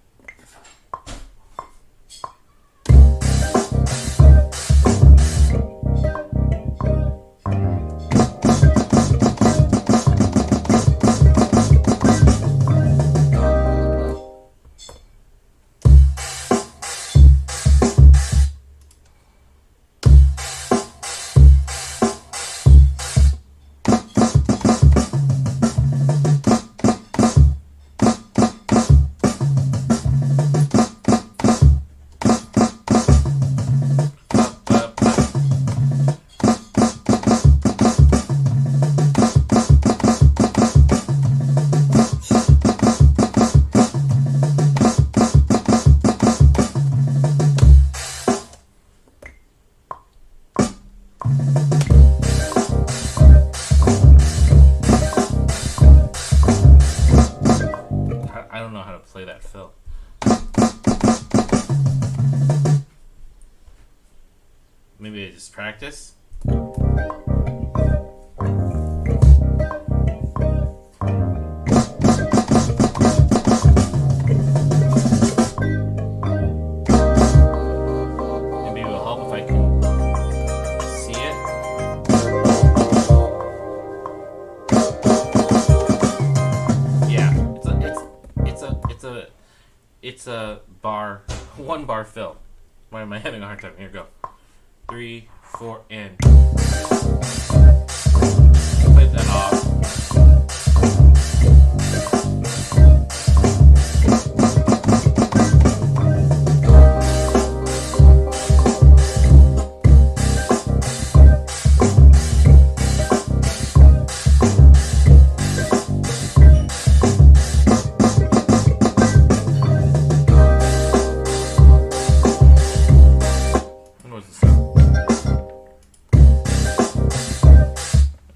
I don't know how to play that fill. Maybe I just practice. Maybe it will help if I can see it. Yeah, it's a bar, 1 bar fill. Why am I having a hard time? Here we go. 3, 4, and play that off.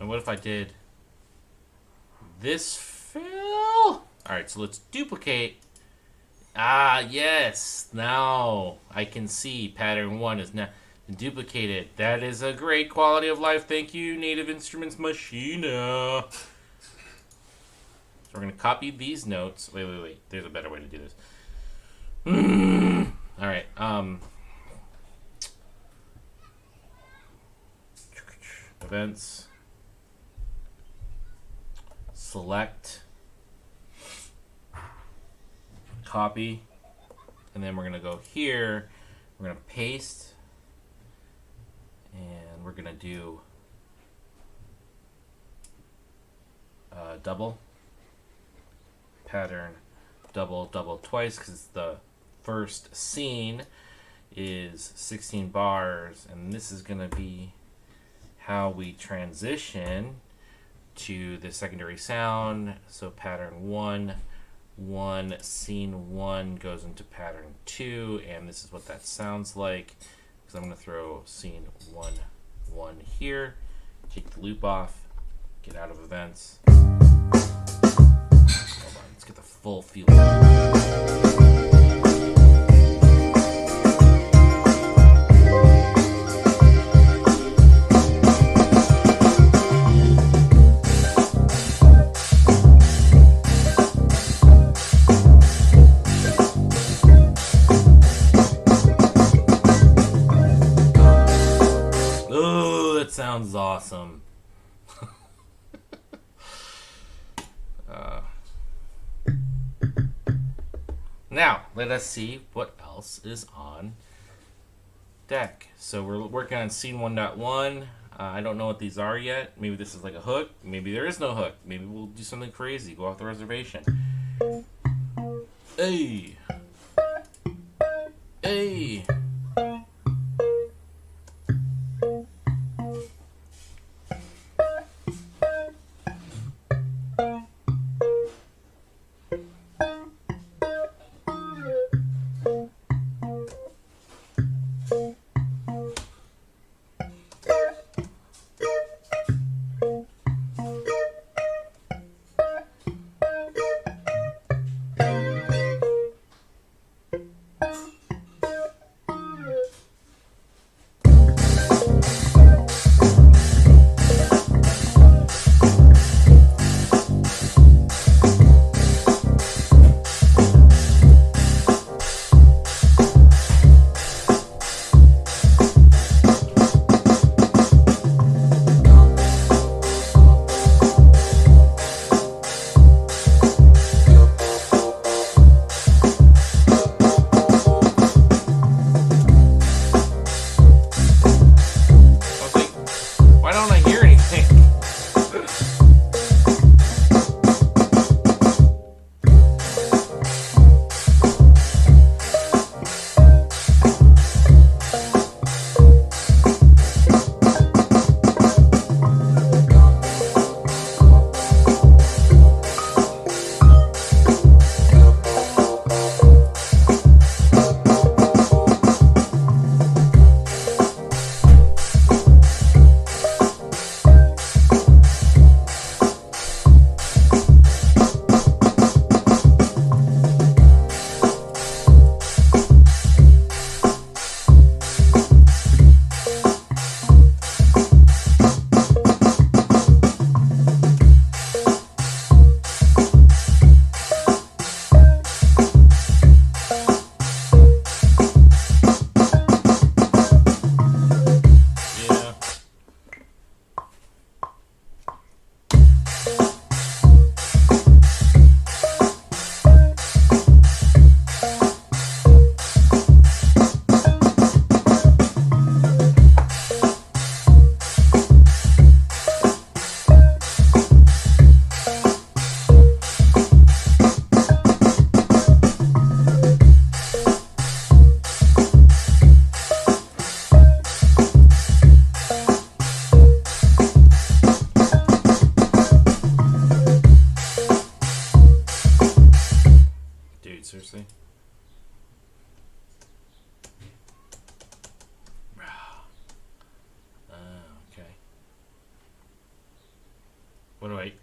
What if I did this fill? Alright, so let's duplicate. Ah, yes. Now I can see pattern 1 is now duplicated. That is a great quality of life. Thank you, Native Instruments Machina. So we're going to copy these notes. Wait. There's a better way to do this. Alright, events. Select, copy, and then we're going to go here, we're going to paste, and we're going to do double, pattern, double twice, because the first scene is 16 bars, and this is going to be how we transition to the secondary sound. So pattern 1, scene 1 goes into pattern 2, and this is what that sounds like. Because I'm going to throw scene 1 here, take the loop off, get out of events. Hold on, let's get the full feel. Sounds awesome. Now, let us see what else is on deck. So we're working on scene 1.1. I don't know what these are yet. Maybe this is like a hook. Maybe there is no hook. Maybe we'll do something crazy. Go off the reservation. Hey. Hey.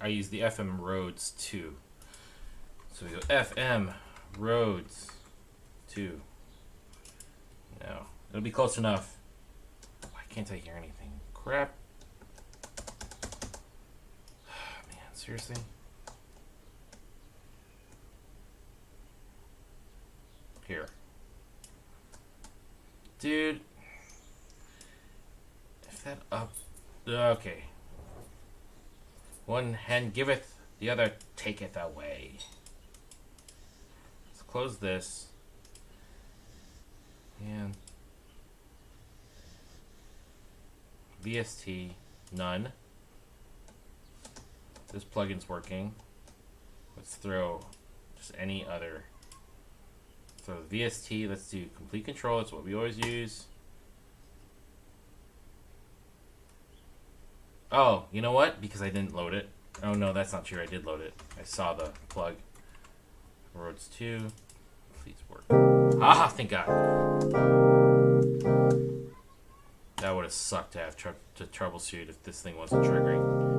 I use the FM Rhodes 2. So we go FM Rhodes 2. No, it'll be close enough. Why can't I hear anything? Crap. Man, seriously? Here. Dude. If that up... Okay. One hand giveth, the other taketh away. Let's close this. And... VST, none. This plugin's working. Let's throw just any other... So VST, let's do complete control. That's what we always use. Oh, you know what? Because I didn't load it. Oh no, that's not true. I did load it. I saw the plug. Rhodes 2. Please work. Ah, thank God. That would have sucked to have to troubleshoot if this thing wasn't triggering.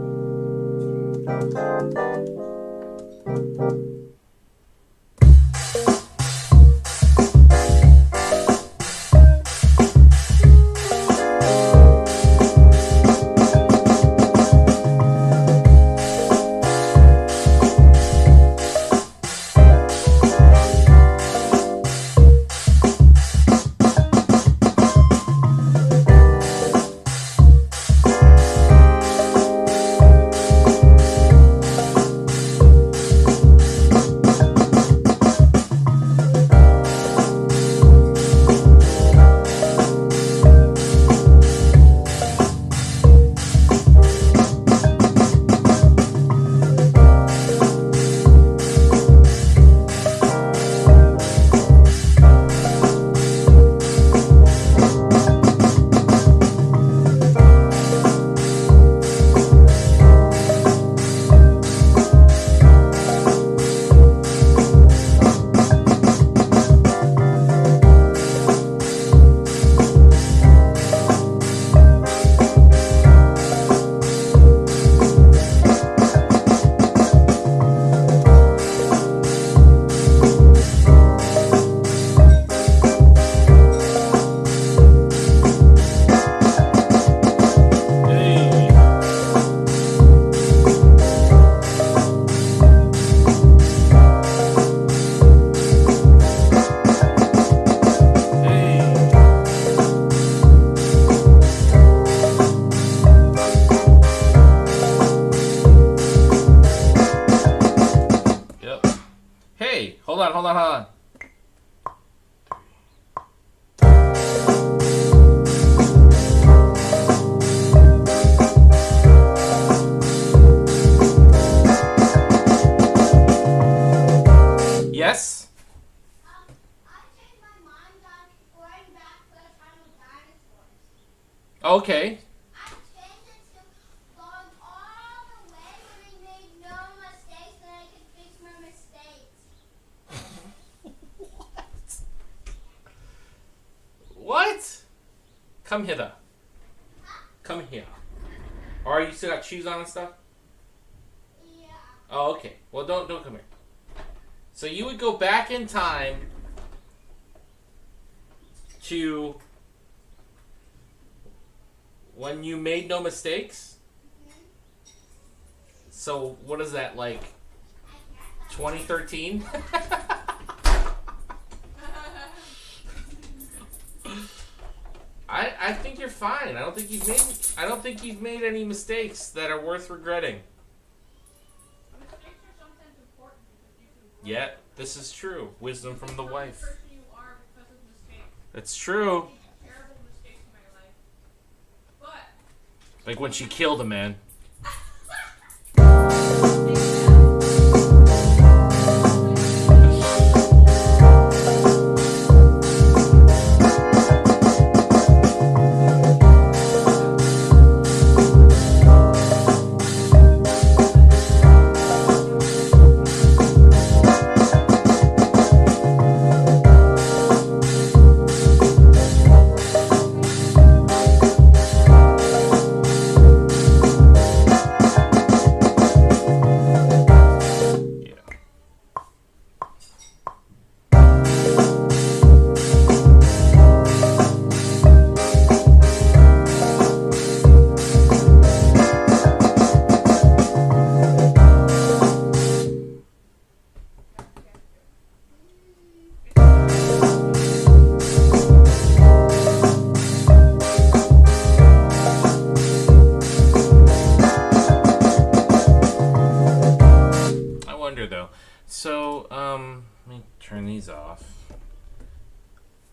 Hold on. Yes? I changed my mind on going back to the time of dinosaurs. Okay. I changed it to going all the way when I made no mistakes and I could fix my mistakes. What? Come hither. Huh? Come here. Or you still got shoes on and stuff? Yeah. Oh, okay. Well, don't come here. So you would go back in time to when you made no mistakes? So what is that, like 2013? I think you're fine. I don't think you've made any mistakes that are worth regretting. Mistakes are sometimes important because you can grow. Yeah, this is true. Wisdom from the wife. The person you are because of mistakes. That's true. Terrible mistakes in my life. But Like when she killed a man.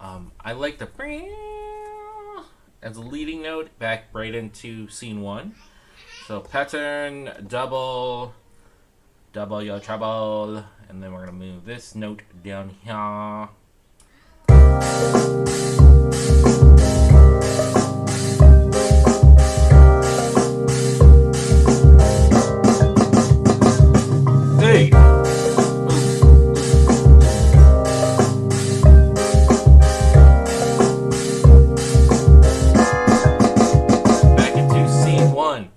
I like the as a leading note back right into scene 1. So pattern, double your trouble, and then we're gonna move this note down here. Hey. Back into scene 1.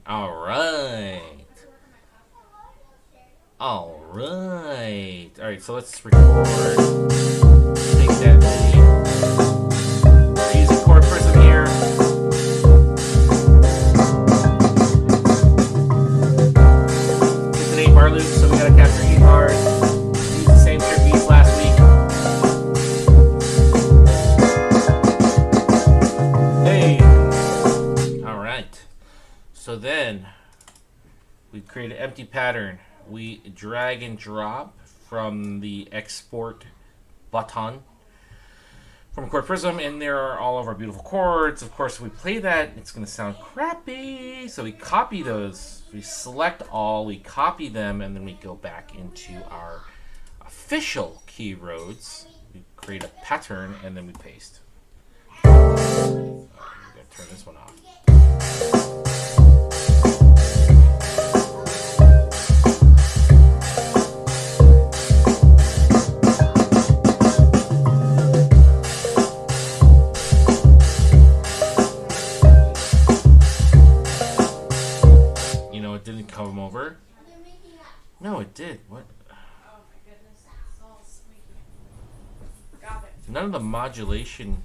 All right, so let's record. Take that MIDI. Use a chord prism here. It's an 8-bar loop, so we gotta capture 8 bars. Use the same trip we used last week. Hey! Alright. So then, we create an empty pattern. We drag and drop from the export button from Chord Prism, and there are all of our beautiful chords. Of course, if we play that, it's going to sound crappy. So we copy those. We select all, we copy them, and then we go back into our official key roads. We create a pattern, and then we paste. We gotta turn this one off. Didn't come over. No, it did. What? Oh my goodness, it's all squeaky. Got it. None of the modulation.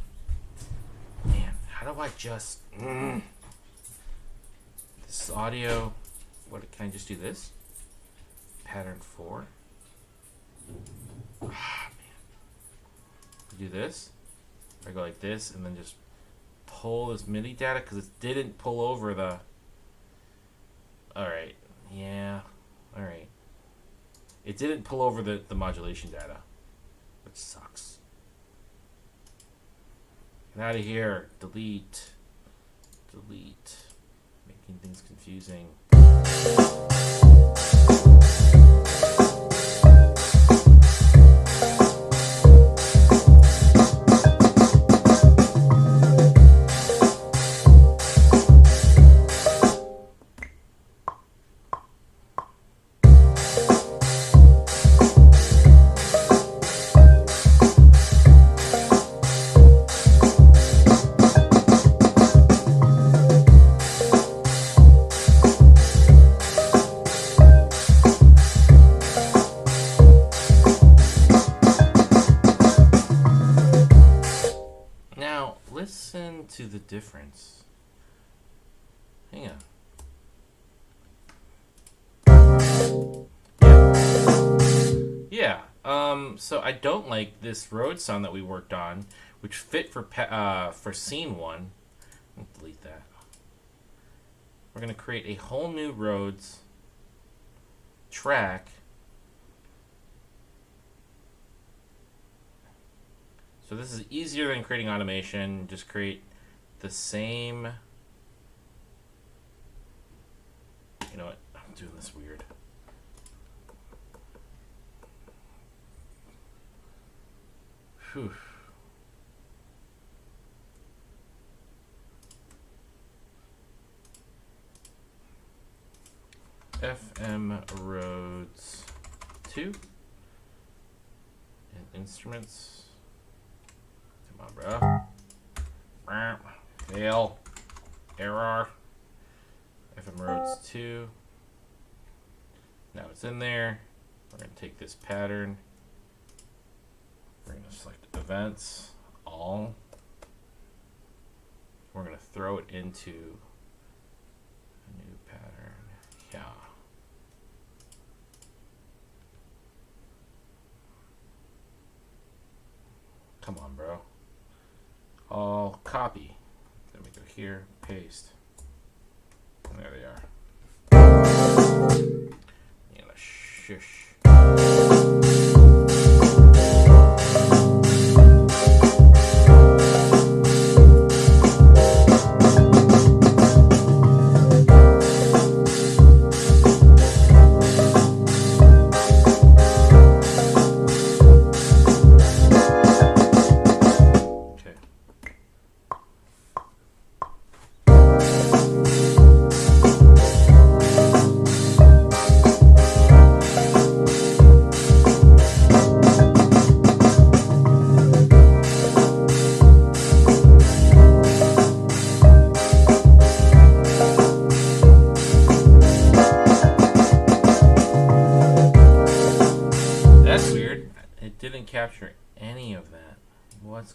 Man, how do I just? This audio. What? Can I just do this? Pattern 4. Ah, man. Do this. I go like this, and then just pull this MIDI data because it didn't pull over the. Alright, yeah, alright. It didn't pull over the modulation data, which sucks. Get out of here. Delete. Delete. Making things confusing. Listen to the difference. Hang on. Yeah. So I don't like this road sound that we worked on, which fit for scene 1. I'll delete that. We're gonna create a whole new roads track. So this is easier than creating automation. Just create the same. You know what? I'm doing this weird. Whew. FM Roads 2 and instruments. Come on, bro. Fail. Error. FM Roads 2. Now it's in there. We're going to take this pattern. We're going to select events, all. We're going to throw it into a new pattern. Yeah. Come on, bro. All copy. Then we go here, paste. And there they are. Yeah, shush.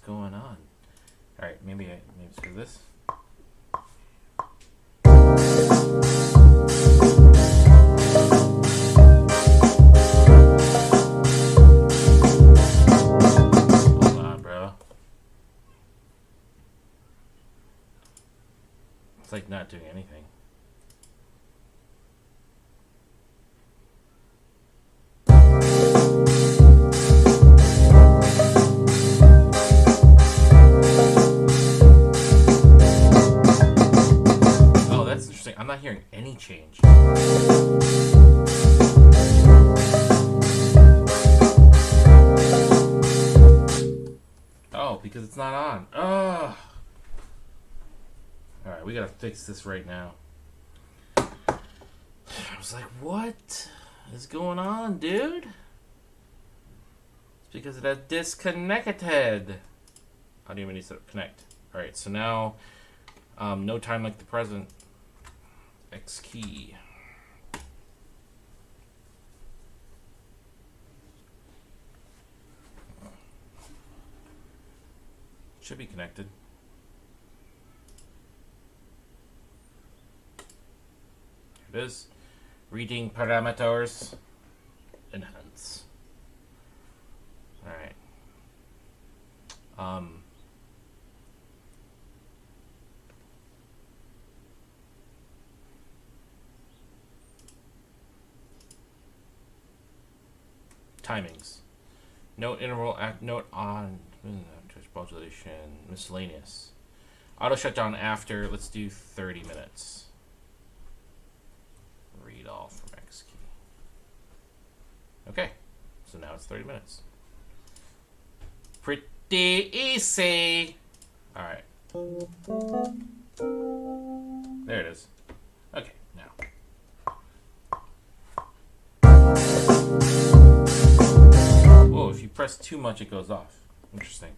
going on? All right, maybe let's do this. Hold on, bro. It's like not doing anything. Oh, that's interesting. I'm not hearing any change. Oh, because it's not on. Oh. Alright, we gotta fix this right now. I was like, what is going on, dude? It's because it has disconnected. How do you need to connect? Alright, so now, no time like the present. X key. Should be connected. Here it is. Reading parameters. Enhance. Alright. Timings. Note interval, note on modulation, miscellaneous. Auto shutdown after, let's do 30 minutes. Read all from X key. Okay, so now it's 30 minutes. Pretty easy. Alright. There it is. Okay, now. Whoa, if you press too much, it goes off. Interesting.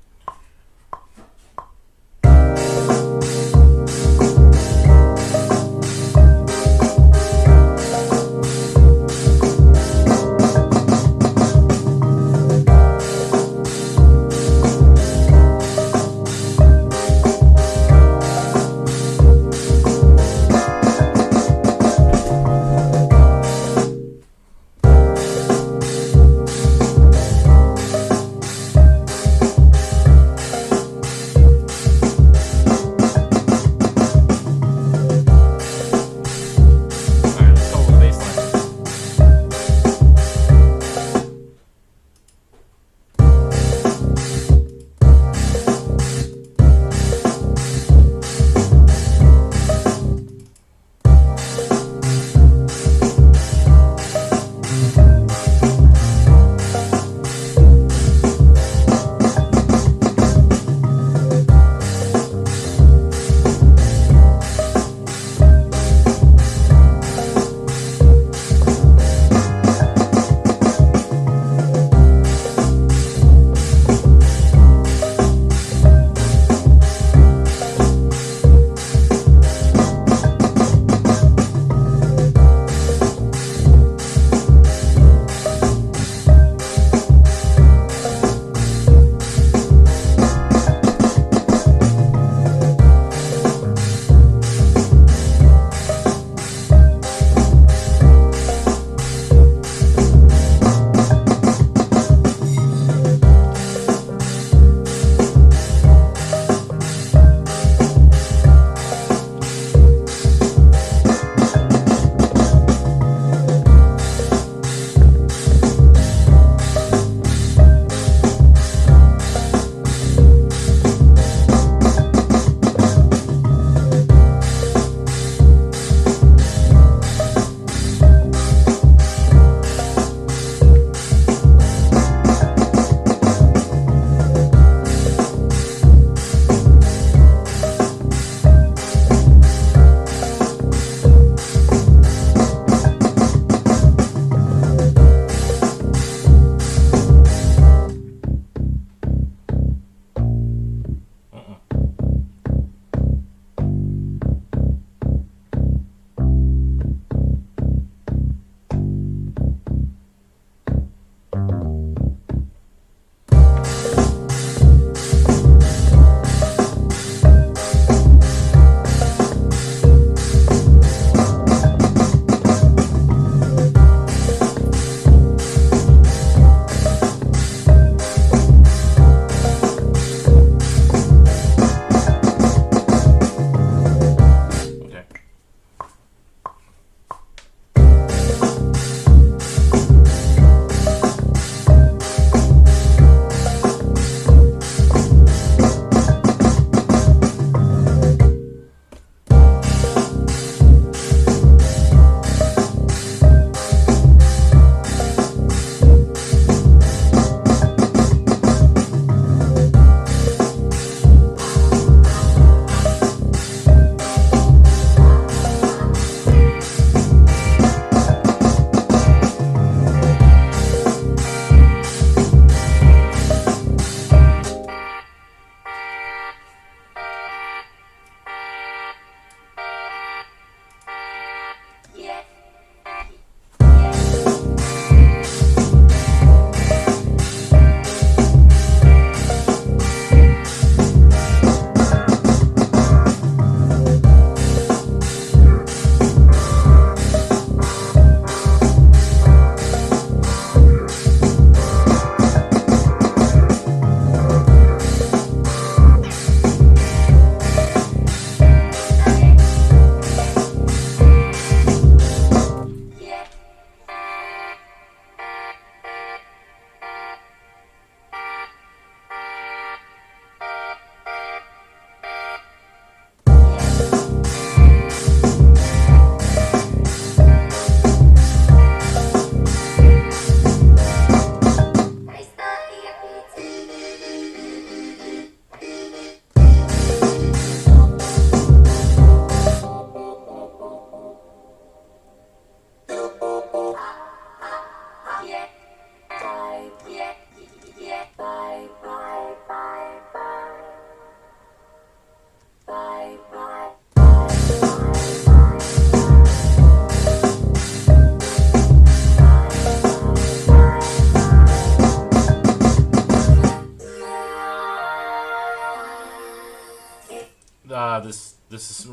This is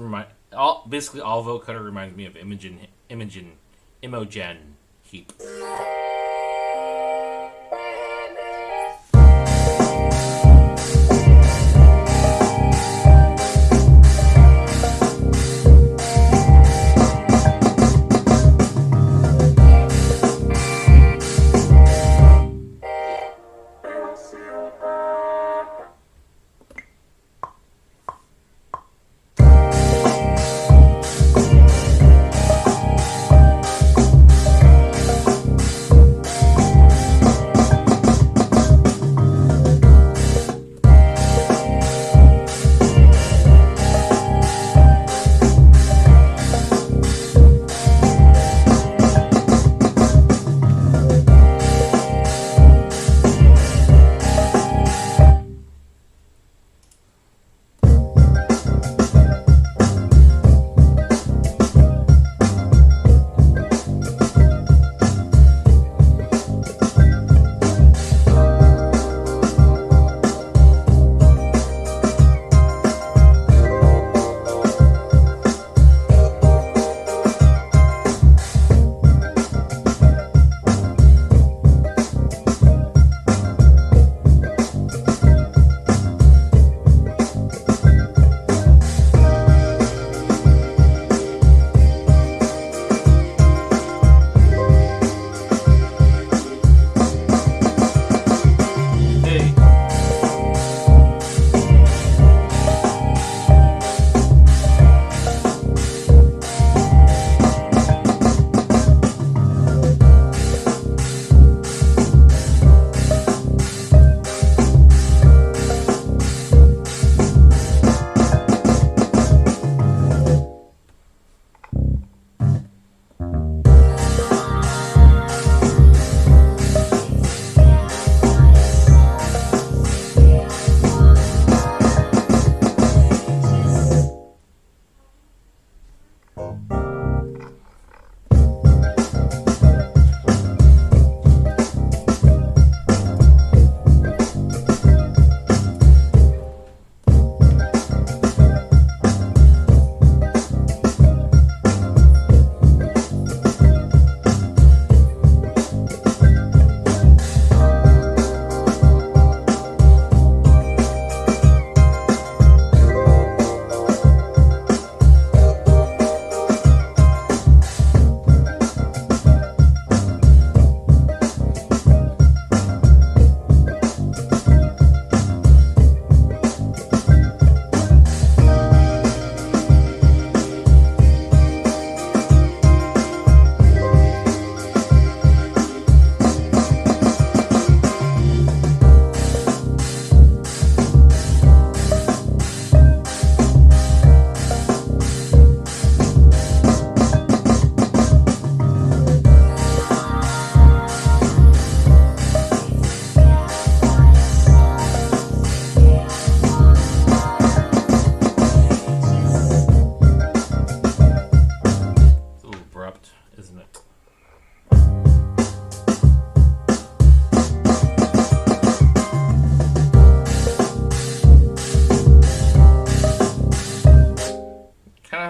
basically all vocoder reminds me of Imogen Heap.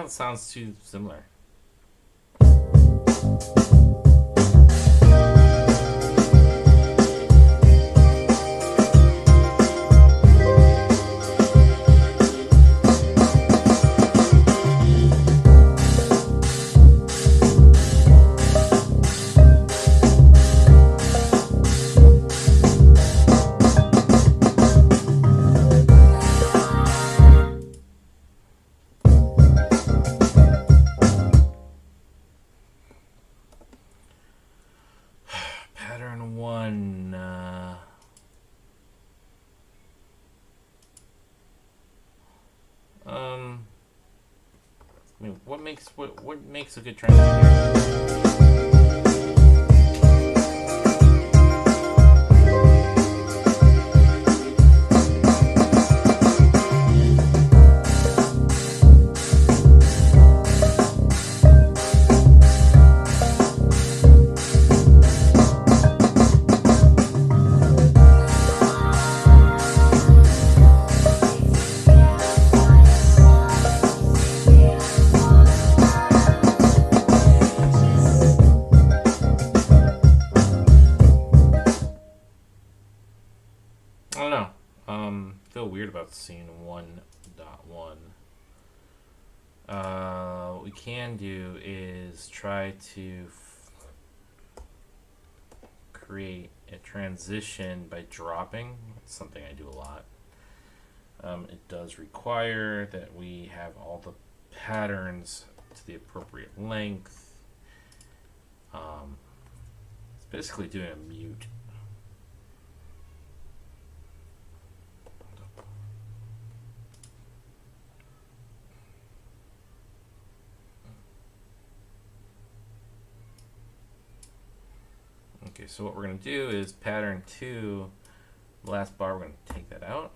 Sounds too similar. I mean, what makes a good transition? scene 1.1. What we can do is try to create a transition by dropping. That's something I do a lot. It does require that we have all the patterns to the appropriate length. It's basically doing a mute. Okay, so what we're going to do is pattern 2, last bar, we're going to take that out.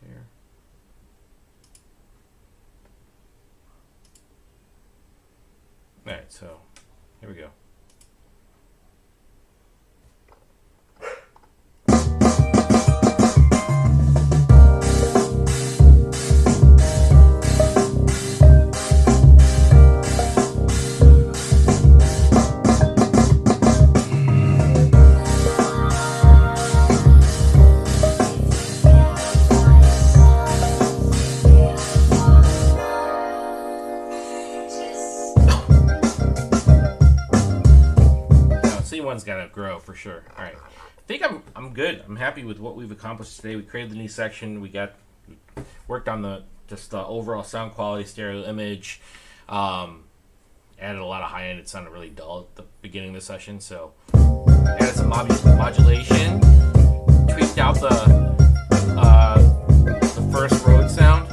There. Alright, so here we go. One's got to grow for sure. All right, I think I'm good. I'm happy with what we've accomplished today. We created the new section. We worked on the overall sound quality, stereo image. Added a lot of high end. It sounded really dull at the beginning of the session, so added some modulation. Tweaked out the first road sound.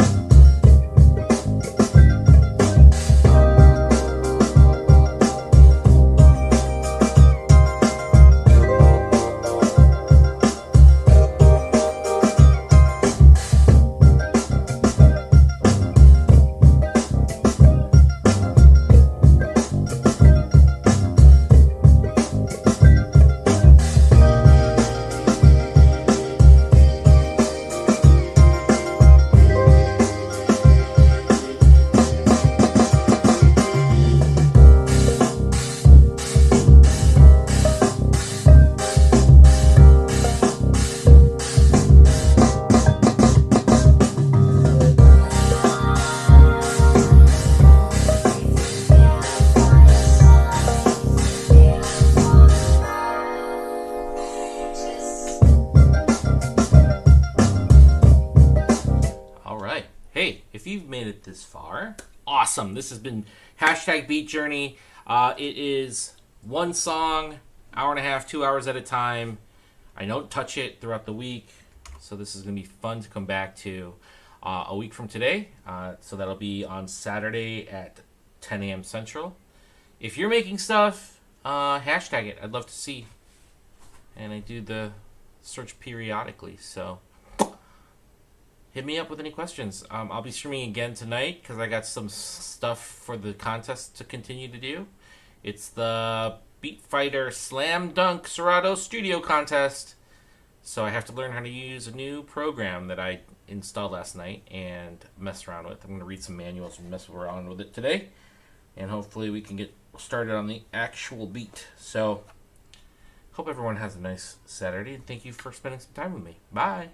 If you've made it this far, awesome. This has been Hashtag Beat Journey. It is one song, hour and a half, 2 hours at a time. I don't touch it throughout the week, so this is going to be fun to come back to a week from today. So that'll be on Saturday at 10 a.m. Central. If you're making stuff, hashtag it. I'd love to see. And I do the search periodically, so hit me up with any questions. I'll be streaming again tonight because I got some stuff for the contest to continue to do. It's the Beat Fighter Slam Dunk Serato Studio Contest. So I have to learn how to use a new program that I installed last night and mess around with. I'm going to read some manuals and mess around with it today. And hopefully we can get started on the actual beat. So hope everyone has a nice Saturday. And thank you for spending some time with me. Bye.